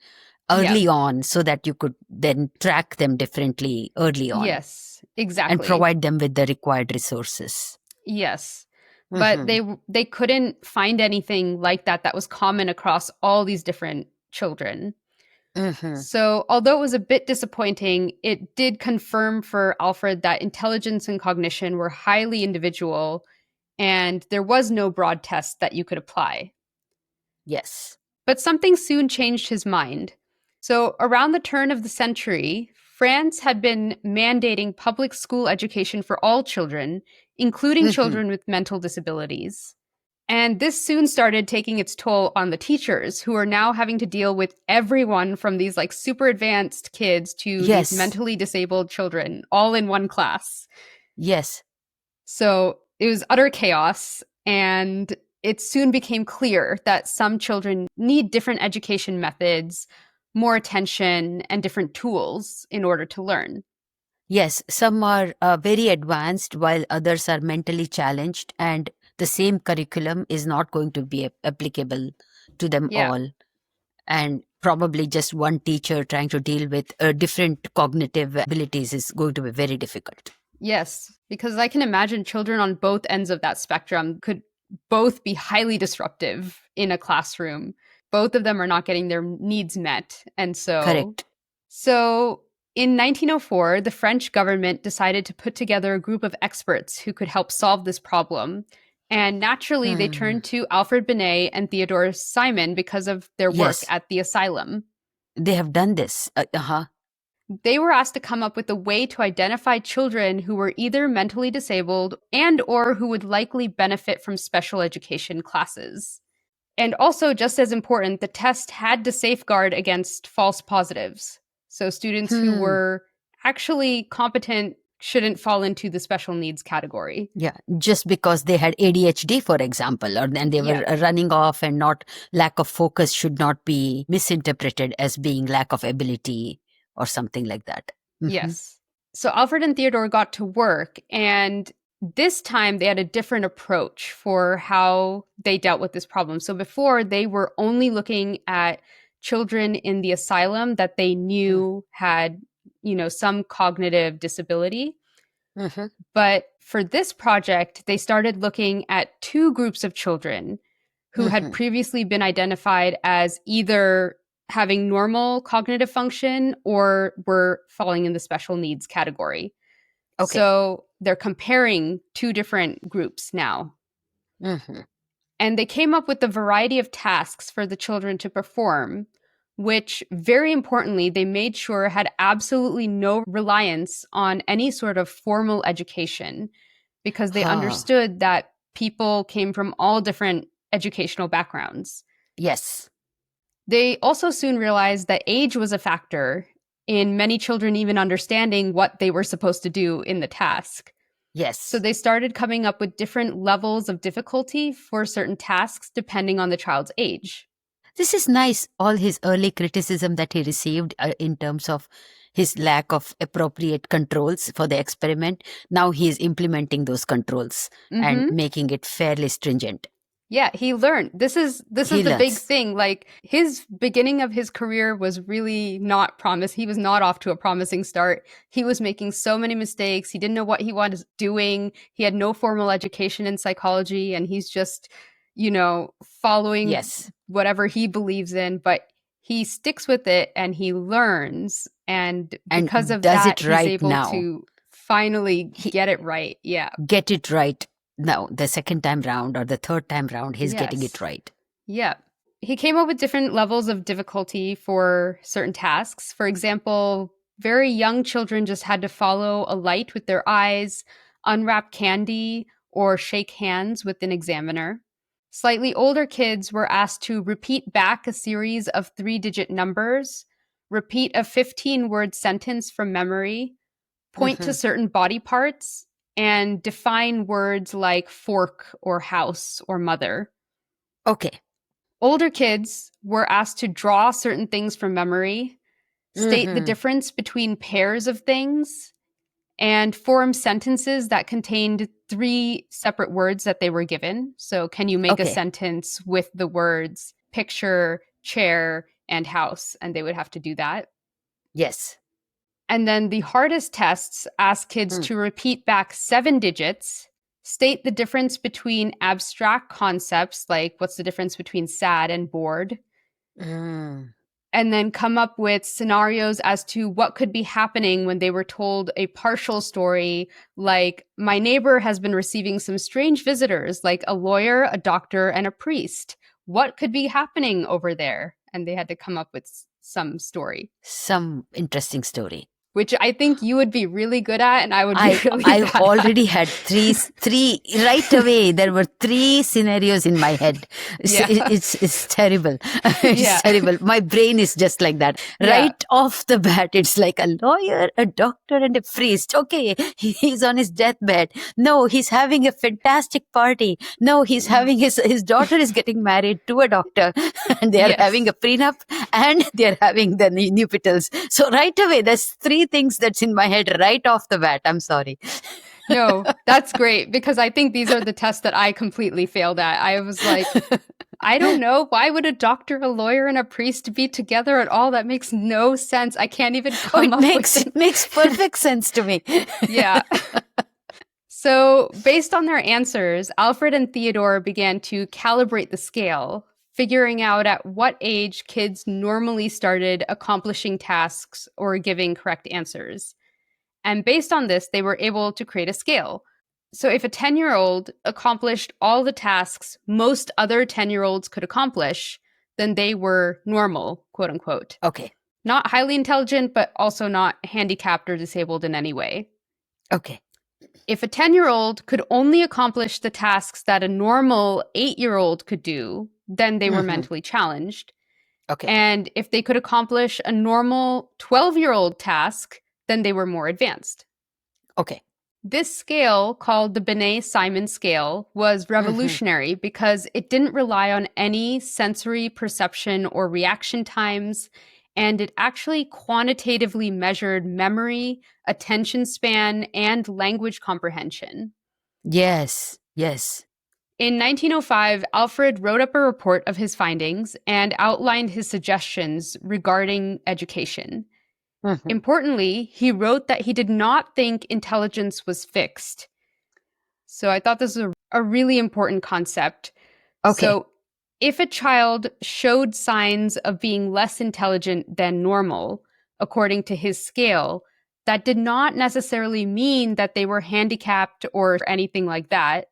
Yeah. early on so that you could then track them differently early on Yes, and exactly. provide them with the required resources. Yes. But Mm-hmm. they couldn't find anything like that that was common across all these different children. Mm-hmm. So, although it was a bit disappointing, it did confirm for Alfred that intelligence and cognition were highly individual, and there was no broad test that you could apply. Yes. But something soon changed his mind. So, around the turn of the century, France had been mandating public school education for all children, including Mm-hmm. children with mental disabilities. And this soon started taking its toll on the teachers, who are now having to deal with everyone from these like super advanced kids to these Yes. mentally disabled children all in one class. Yes. So it was utter chaos. And it soon became clear that some children need different education methods, more attention, and different tools in order to learn. Yes, some are very advanced while others are mentally challenged, and the same curriculum is not going to be applicable to them Yeah. all. And probably just one teacher trying to deal with different cognitive abilities is going to be very difficult. Yes, because I can imagine children on both ends of that spectrum could both be highly disruptive in a classroom. Both of them are not getting their needs met. And so, Correct. so in 1904, the French government decided to put together a group of experts who could help solve this problem. And naturally, they Hmm. turned to Alfred Binet and Theodore Simon because of their work Yes, at the asylum. they have done this. They were asked to come up with a way to identify children who were either mentally disabled and or who would likely benefit from special education classes. And also, just as important, the test had to safeguard against false positives. So students who Hmm. were actually competent shouldn't fall into the special needs category. Yeah, just because they had ADHD, for example, or then they Yeah. were running off and not lack of focus should not be misinterpreted as being lack of ability or something like that. Hmm. Yes. So Alfred and Theodore got to work, and this time they had a different approach for how they dealt with this problem. So before, they were only looking at children in the asylum that they knew had, some cognitive disability. Hmm. But for this project, they started looking at two groups of children who had Hmm. previously been identified as either having normal cognitive function or were falling in the special needs category. Okay. So they're comparing two different groups now. Hmm. And they came up with a variety of tasks for the children to perform, which, very importantly, they made sure had absolutely no reliance on any sort of formal education because they Huh. understood that people came from all different educational backgrounds. Yes. They also soon realized that age was a factor in many children even understanding what they were supposed to do in the task. So Yes. they started coming up with different levels of difficulty for certain tasks depending on the child's age. This is nice. All his early criticism that he received in terms of his lack of appropriate controls for the experiment, now he is implementing those controls and Mhm. making it fairly stringent. Yeah, he learned. This is He the big learns. thing. Like his beginning of his career was really not promise. He was not off to a promising start. He was making so many mistakes. He didn't know what he was doing. He had no formal education in psychology and he's just, following Yes. whatever he believes in, but he sticks with it and he learns and because And of does that it he's right able now. to finally He get it right. Yeah. get it right now. The second time round or the third time round, he's getting it Yes. right. Yeah. He came up with different levels of difficulty for certain tasks. For example, very young children just had to follow a light with their eyes, unwrap candy, or shake hands with an examiner. Slightly older kids were asked to repeat back a series of 3-digit numbers, repeat a 15-word sentence from memory, point to Hmm. certain body parts, and define words like fork or house or mother. Okay. Older kids were asked to draw certain things from memory, state the Hmm. difference between pairs of things, and form sentences that contained three separate words that they were given. So, can you make a Okay. sentence with the words picture, chair, and house? And they would have to do that. Yes. And then the hardest tests ask kids Mm. to repeat back 7 digits, state the difference between abstract concepts, like what's the difference between sad and bored, Mm. and then come up with scenarios as to what could be happening when they were told a partial story, like, my neighbor has been receiving some strange visitors, like a lawyer, a doctor, and a priest. What could be happening over there? And they had to come up with some story. Some interesting story. which I think you would be really good at and I would be I really I bad at. already had three right away. There were three scenarios in my head. Yeah. It's terrible. It's Yeah. terrible. My brain is just like that. Yeah. Right off the bat, it's like a lawyer, a doctor, and a priest. Okay, he's on his deathbed. No, he's having a fantastic party. No, he's having his daughter is getting married to a doctor, and they are having Yes. a prenup, and they are having the nuptials. So right away, there's three things that's in my head right off the bat. I'm sorry. No, that's great because I think these are the tests that I completely failed at. I was like, I don't know. Why would a doctor, a lawyer, and a priest be together at all? That makes no sense. I can't even Oh, come it up with makes it. makes perfect sense to me. Yeah. So, based on their answers, Alfred and Theodore began to calibrate the scale, figuring out at what age kids normally started accomplishing tasks or giving correct answers. And based on this, they were able to create a scale. So if a 10-year-old accomplished all the tasks most other 10-year-olds could accomplish, then they were normal, quote unquote. Okay. Not highly intelligent, but also not handicapped or disabled in any way. Okay. If a 10-year-old could only accomplish the tasks that a normal 8-year-old could do, then they were Mhm. mentally challenged. Okay. And if they could accomplish a normal 12-year-old task, then they were more advanced. Okay. This scale, called the Binet-Simon scale, was Mhm. revolutionary because it didn't rely on any sensory perception or reaction times, and it actually quantitatively measured memory, attention span, and language comprehension. Yes. Yes. In 1905, Alfred wrote up a report of his findings and outlined his suggestions regarding education. Mhm. Importantly, he wrote that he did not think intelligence was fixed. So I thought this was a really important concept. Okay. So if a child showed signs of being less intelligent than normal, according to his scale, that did not necessarily mean that they were handicapped or anything like that.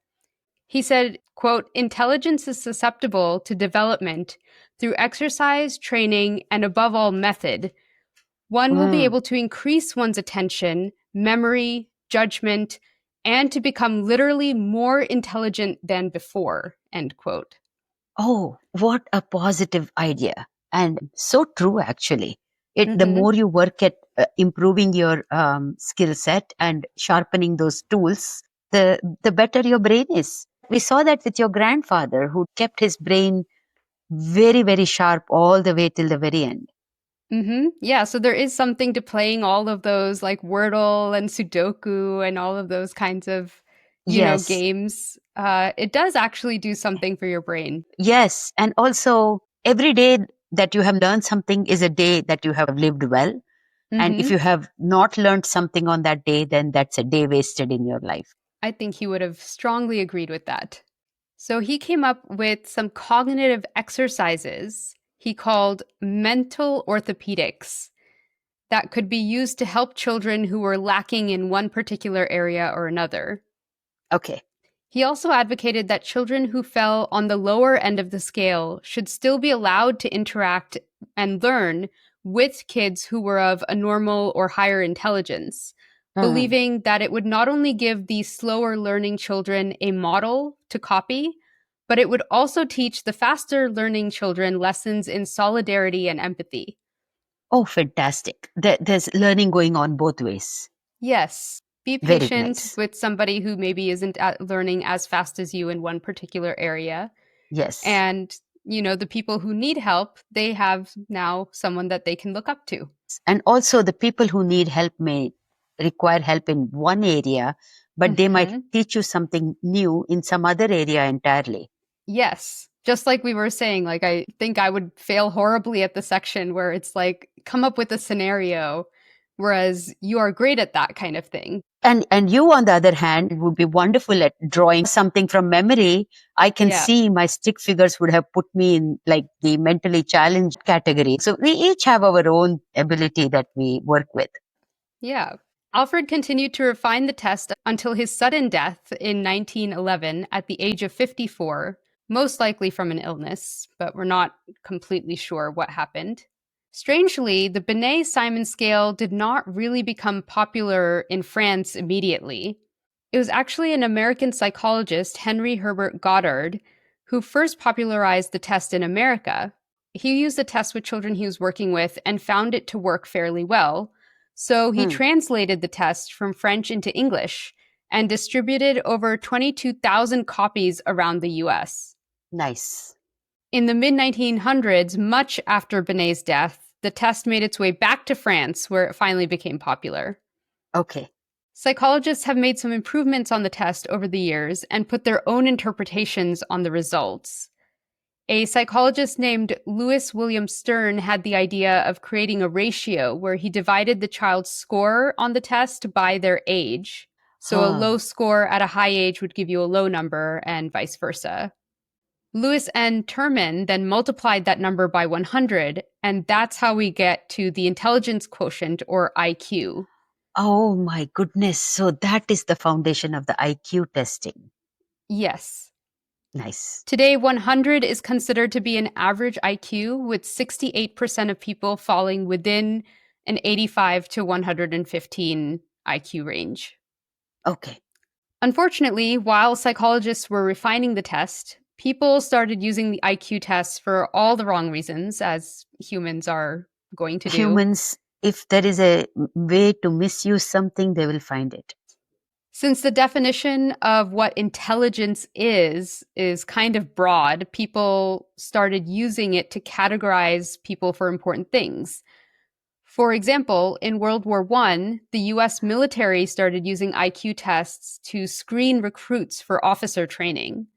He said, quote, intelligence is susceptible to development through exercise, training, and above all, method. One will be Mm. able to increase one's attention, memory, judgment, and to become literally more intelligent than before, end quote. Oh, what a positive idea. And so true, actually. The Mm-hmm. more you work at improving your skill set and sharpening those tools, the better your brain is. We saw that with your grandfather who kept his brain very, very sharp all the way till the very end. Mm-hmm. Yeah, so there is something to playing all of those like Wordle and Sudoku and all of those kinds of, Yes, games. It does actually do something for your brain. yes. And also, every day that you have learned something is a day that you have lived well. And if Mm-hmm. you have not learned something on that day, then that's a day wasted in your life. I think he would have strongly agreed with that. So he came up with some cognitive exercises he called mental orthopedics that could be used to help children who were lacking in one particular area or another. Okay. He also advocated that children who fell on the lower end of the scale should still be allowed to interact and learn with kids who were of a normal or higher intelligence, Hmm. believing that it would not only give these slower learning children a model to copy, but it would also teach the faster learning children lessons in solidarity and empathy. Oh, fantastic. There's learning going on both ways. Yes, be Very patient nice. with somebody who maybe isn't learning as fast as you in one particular area. Yes. And, the people who need help, they have now someone that they can look up to. And also, the people who need help may require help in one area, but they might Hmm. teach you something new in some other area entirely. Yes. Just like we were saying, like, I think I would fail horribly at the section where it's like, come up with a scenario, whereas you are great at that kind of thing. And you, on the other hand, would be wonderful at drawing something from memory. I can Yeah. see my stick figures would have put me in like the mentally challenged category. So we each have our own ability that we work with. Yeah. Alfred continued to refine the test until his sudden death in 1911 at the age of 54, most likely from an illness, but we're not completely sure what happened. Strangely, the Binet Simon scale did not really become popular in France immediately. It was actually an American psychologist, Henry Herbert Goddard, who first popularized the test in America. He used the test with children he was working with and found it to work fairly well. So he Hmm. translated the test from French into English and distributed over 22,000 copies around the US. Nice. In the mid 1900s, much after Binet's death, the test made its way back to France, where it finally became popular. Okay. Psychologists have made some improvements on the test over the years and put their own interpretations on the results. A psychologist named Louis William Stern had the idea of creating a ratio where he divided the child's score on the test by their age. So a Huh. low score at a high age would give you a low number, and vice versa. Lewis and Terman then multiplied that number by 100, and that's how we get to the intelligence quotient, or IQ. Oh my goodness. So that is the foundation of the IQ testing. Yes. Nice. Today, 100 is considered to be an average IQ, with 68% of people falling within an 85 to 115 IQ range. Okay. Unfortunately, while psychologists were refining the test, people started using the IQ test for all the wrong reasons, as humans are going to do. Humans, if there is a way to misuse something, they will find it. Since the definition of what intelligence is kind of broad, people started using it to categorize people for important things. For example, in World War I, the US military started using IQ tests to screen recruits for officer training.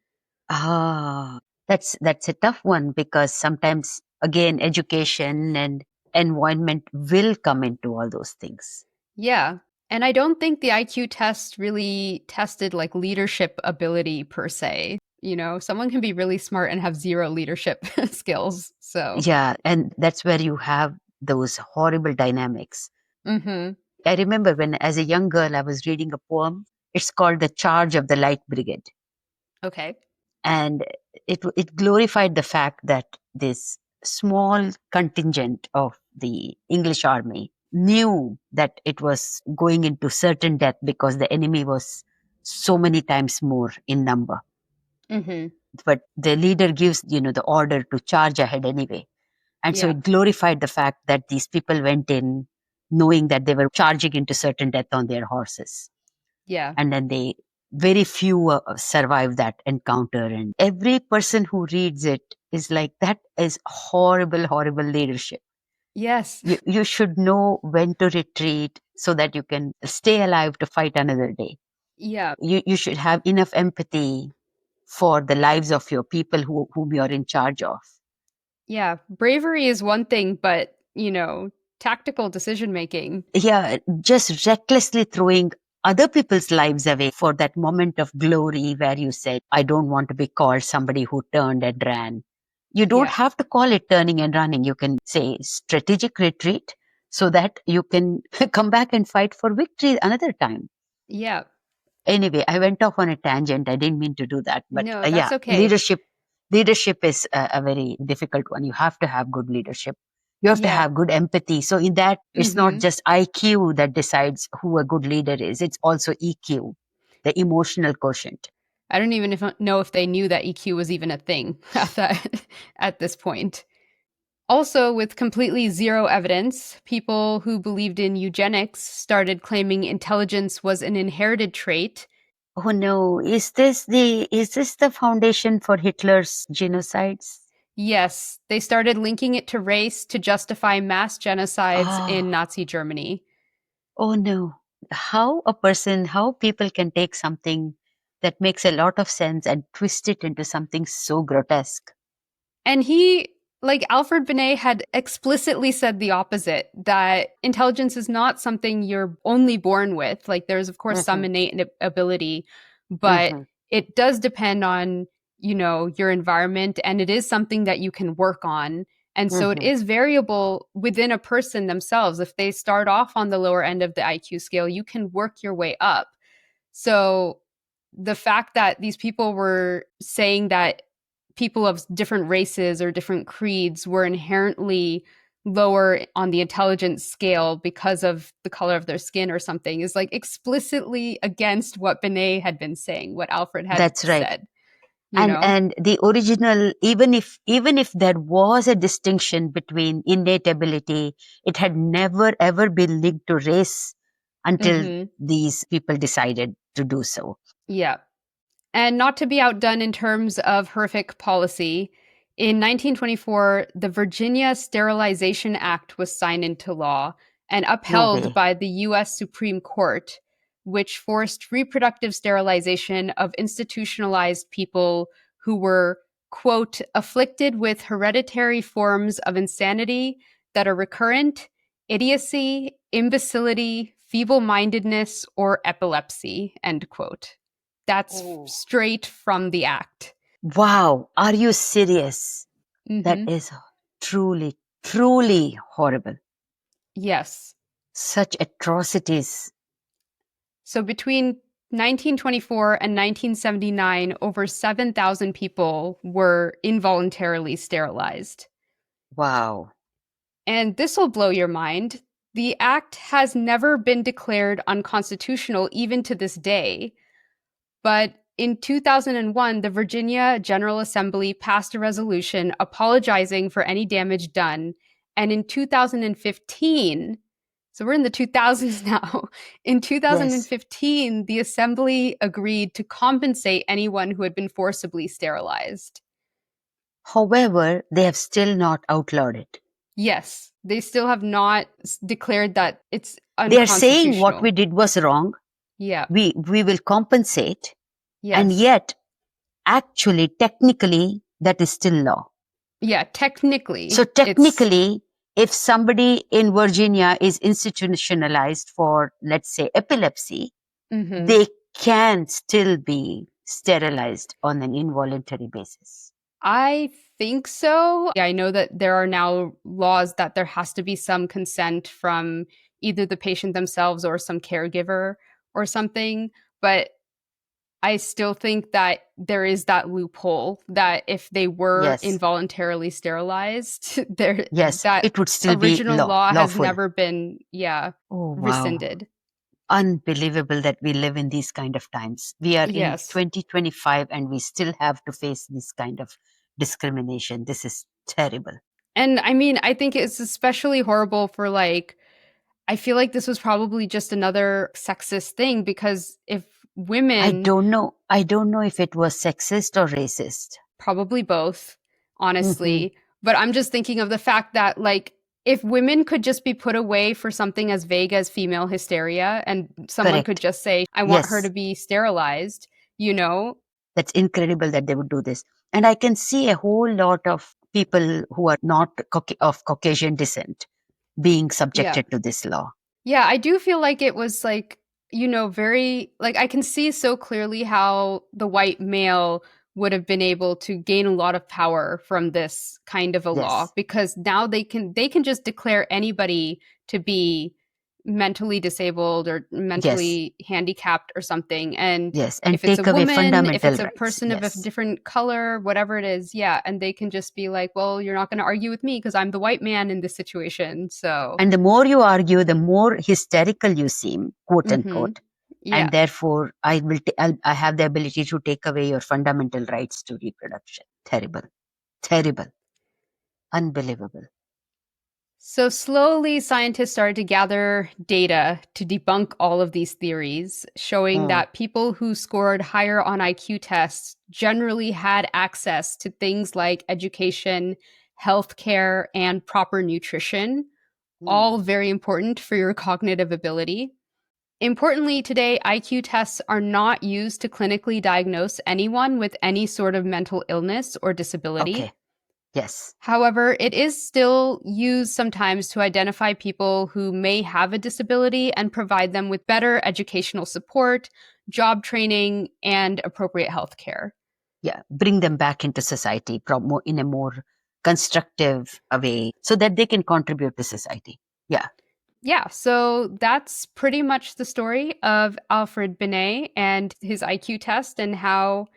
Ah, that's a tough one because sometimes again education and environment will come into all those things. Yeah. And I don't think the IQ test really tested like leadership ability per se. You know, someone can be really smart and have zero leadership skills. So, Yeah, and that's where you have those horrible dynamics. mhm. I remember when as a young girl I was reading a poem. It's called The Charge of the Light Brigade. Okay. And it glorified the fact that this small contingent of the English army knew that it was going into certain death because the enemy was so many times more in number. Mhm. But the leader gives, the order to charge ahead anyway. And so Yeah. it glorified the fact that these people went in knowing that they were charging into certain death on their horses. Yeah. And then they very few survive that encounter, and every person who reads it is like, that is horrible leadership. Yes. You should know when to retreat so that you can stay alive to fight another day. Yeah. You should have enough empathy for the lives of your people whom you're in charge of. Yeah. Bravery is one thing, but, tactical decision making. Yeah, just recklessly throwing other people's lives away for that moment of glory where you said, I don't want to be called somebody who turned and ran. You don't Yeah. have to call it turning and running. You can say strategic retreat so that you can come back and fight for victory another time. Yeah. Anyway, I went off on a tangent. I didn't mean to do that. But No, that's yeah, okay. leadership is a very difficult one. You have to have good leadership. You have to Yeah. have good empathy. So in that, it's not Mhm. just IQ that decides who a good leader is. It's also EQ, the emotional quotient. I don't even know if they knew that EQ was even a thing at this point. Also, with completely zero evidence, people who believed in eugenics started claiming intelligence was an inherited trait. Oh no, is this the foundation for Hitler's genocides? Yes, they started linking it to race to justify mass genocides in Oh, Nazi Germany. oh no. How people can take something that makes a lot of sense and twist it into something so grotesque. And like Alfred Binet, had explicitly said the opposite, that intelligence is not something you're only born with. Like, there's, of course, some Hmm. innate ability, but Hmm. it does depend on, your environment, and it is something that you can work on. And so it Hmm. is variable within a person themselves. If they start off on the lower end of the IQ scale, you can work your way up. So the fact that these people were saying that people of different races or different creeds were inherently lower on the intelligence scale because of the color of their skin or something is like explicitly against what Binet had been saying, what Alfred had That's right. said, you And know? the original, even if there was a distinction between innate ability, it had never ever been linked to race until Hmm. these people decided to do so. Yeah. And not to be outdone in terms of horrific policy, in 1924, the Virginia Sterilization Act was signed into law and No upheld way. by the US Supreme Court, which forced reproductive sterilization of institutionalized people who were, quote, afflicted with hereditary forms of insanity that are recurrent, idiocy, imbecility, feeble mindedness, or epilepsy, end quote. That's Oh. straight from the act. Wow, are you serious? That Hmm. is truly, truly horrible. Yes. Such atrocities. So between 1924 and 1979, over 7,000 people were involuntarily sterilized. Wow. And this will blow your mind. The act has never been declared unconstitutional, even to this day. But in 2001, the Virginia General Assembly passed a resolution apologizing for any damage done. And in 2015, so we're in the 2000s now, in Yes. 2015, the Assembly agreed to compensate anyone who had been forcibly sterilized. However, they have still not outlawed it. Yes, they still have not declared that it's They are saying what we unconstitutional. did was wrong. Yeah. We will compensate, and Yes. yet actually technically that is still law. Yeah, So technically, it's. technically, if somebody in Virginia is institutionalized for, let's say, epilepsy, Mhm. they can still be sterilized on an involuntary basis. I think so. Yeah, I know that there are now laws that there has to be some consent from either the patient themselves or some caregiver or something. But I still think that there is that loophole that if they were Yes, involuntarily sterilized, there yes, that it would still be original law has lawful. never been, yeah, Oh, wow. rescinded. Unbelievable that we live in these kind of times. We are in Yes. 2025 and we still have to face this kind of discrimination. This is terrible. And I mean, I think it's especially horrible for like I feel like this was probably just another sexist thing because if I women, don't know. I don't know if it was sexist or racist. probably both, Hmm. honestly, but I'm just thinking of the fact that, like, if women could just be put away for something as vague as female hysteria and someone could Correct. just say, I want her to Yes. be sterilized, you know? That's incredible that they would do this. And I can see a whole lot of people who are not of Caucasian descent being Yeah. subjected to this law. Yeah, I do feel like it was like, very like I can see so clearly how the white male would have been able to gain a lot of power from this kind of a law Yes. because now they can just declare anybody to be mentally disabled or Yes. mentally handicapped or something. And Yes. And if it's a take away woman, if fundamental it's a rights. person of a Yes. different color, whatever it is, yeah, and they can just be like, well, you're not going to argue with me because I'm the white man in this situation. So, And the more you argue, the more hysterical you seem, quote mhm. unquote. Yeah. And therefore, I have the ability to take away your fundamental rights to reproduction. Terrible. Terrible. Unbelievable. So slowly, scientists started to gather data to debunk all of these theories, showing Hmm. that people who scored higher on IQ tests generally had access to things like education, healthcare, and proper nutrition, Hmm. all very important for your cognitive ability. Importantly, today, IQ tests are not used to clinically diagnose anyone with any sort of mental illness or disability. Okay. Yes. However, it is still used sometimes to identify people who may have a disability and provide them with better educational support, job training, and appropriate health care. Yeah, bring them back into society in a more constructive way so that they can contribute to society. Yeah, Yeah, so that's pretty much the story of Alfred Binet and his IQ test and how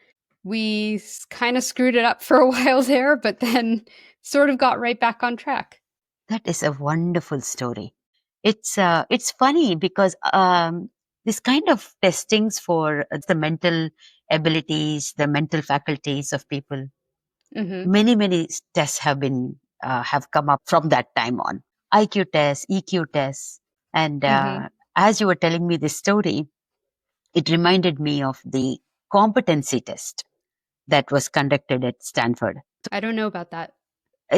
we kind of screwed it up for a while there, but then sort of got right back on track. That is a wonderful story. It's funny because this kind of testings for the mental abilities, the mental faculties of people, Mm-hmm. many tests have come up from that time on. IQ tests, EQ tests, and Mm-hmm. as you were telling me this story, it reminded me of the competency test that was conducted at Stanford. I don't know about that.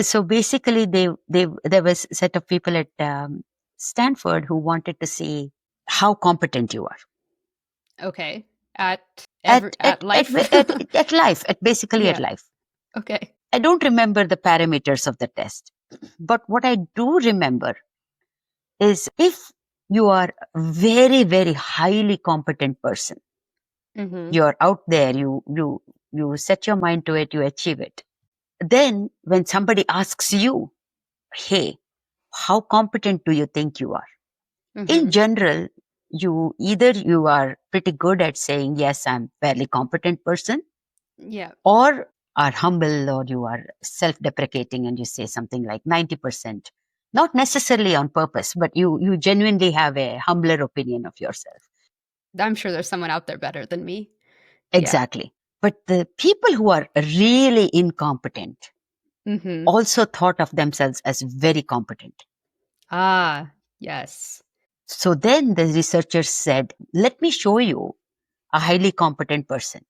So basically, there was a set of people at Stanford who wanted to see how competent you are Okay. At at at life? at life, at basically at Yeah. life. Okay. I don't remember the parameters of the test, but what I do remember is if you are a very highly competent person, Mm-hmm. you're out there, you set your mind to it, you achieve it. Then when somebody asks you, hey, how competent do you think you are? In Mm-hmm. general, you are pretty good at saying, yes, I'm fairly competent person, Yeah. or are humble, or you are self-deprecating and you say something like 90%. Not necessarily on purpose, but you genuinely have a humbler opinion of yourself. I'm sure there's someone out there better than me. Yeah. Exactly. But the people who are really incompetent Mm-hmm. also thought of themselves as very competent. Ah, yes. So then the researchers said, let me show you a highly competent person.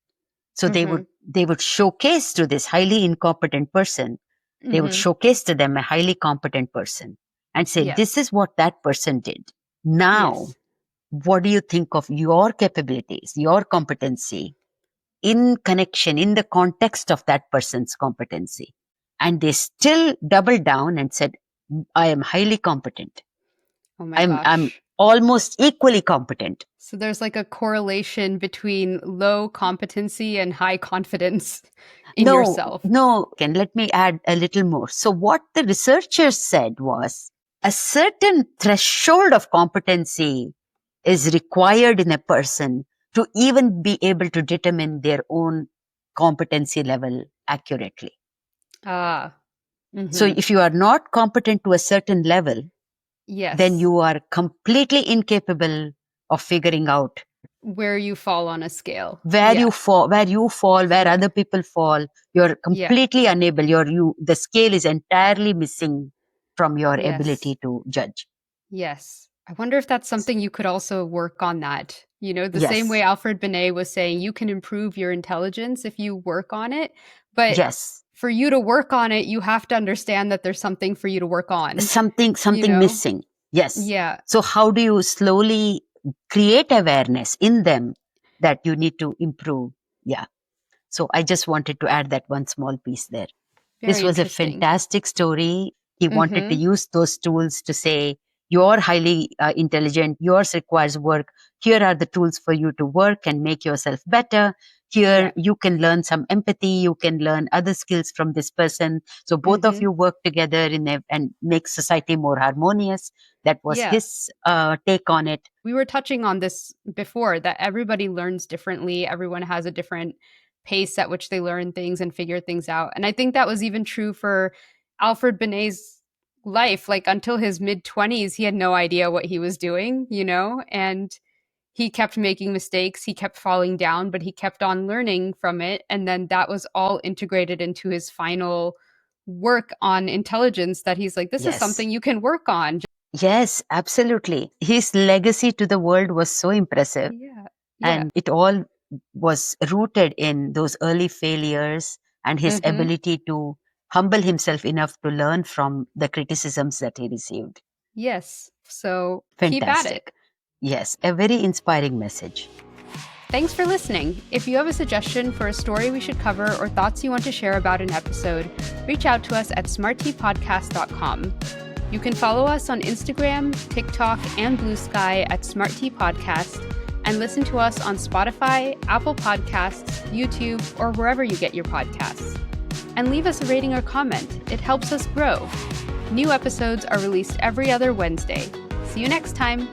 So Mm-hmm. they would showcase to this highly incompetent person, they would Mm-hmm. showcase to them a highly competent person and say, this Yes. is what that person did. Now, Yes. what do you think of your capabilities, your competency in connection, in the context of that person's competency? And they still doubled down and said, I am highly competent. Oh my I'm gosh. almost equally competent. So there's like a correlation between low competency and high confidence in yourself. No. And let me add a little more. So what the researchers said was a certain threshold of competency is required in a person to even be able to determine their own competency level accurately. Ah. So Mm-hmm. if you are not competent to a certain level, then Yes. you are completely incapable of figuring out Where you fall on a scale. where Yeah. you fall, where Yeah. other people fall. You're Yeah. completely unable. The scale is entirely missing from your Yes. ability to judge. Yes. I wonder if that's something you could also work on that. The same way Yes, Alfred Binet was saying you can improve your intelligence if you work on it. But yes. for you to work on it, you have to understand that there's something for you to work on, you Something know? missing. Yes. Yeah. So how do you slowly create awareness in them that you need to improve? Yeah. So I just wanted to add that one small piece there. This Very was a interesting. fantastic story. He wanted to Mhm. use those tools to say, you're highly intelligent, yours requires work. Here are the tools for you to work and make yourself better. Here Yeah. you can learn some empathy, you can learn other skills from this person. So both of Mhm. you work together and make society more harmonious. That was Yeah. his take on it. We were touching on this before that everybody learns differently. Everyone has a different pace at which they learn things and figure things out. And I think that was even true for Alfred Binet's life. Like until his mid 20s, he had no idea what he was doing, and he kept making mistakes. He kept falling down, but he kept on learning from it. And then that was all integrated into his final work on intelligence that he's like, this is Yes. something you can work on. Yes, absolutely. His legacy to the world was so impressive. Yeah. Yeah. And it all was rooted in those early failures and his Mm-hmm. ability to humble himself enough to learn from the criticisms that he received. Yes. So keep at it. Fantastic. Yes, a very inspiring message. Thanks for listening. If you have a suggestion for a story we should cover or thoughts you want to share about an episode, reach out to us at smarttpodcast.com. You can follow us on Instagram, TikTok, and Blue Sky at SmartT Podcast, and listen to us on Spotify, Apple Podcasts, YouTube, or wherever you get your podcasts. And leave us a rating or comment. It helps us grow. New episodes are released every other Wednesday. See you next time.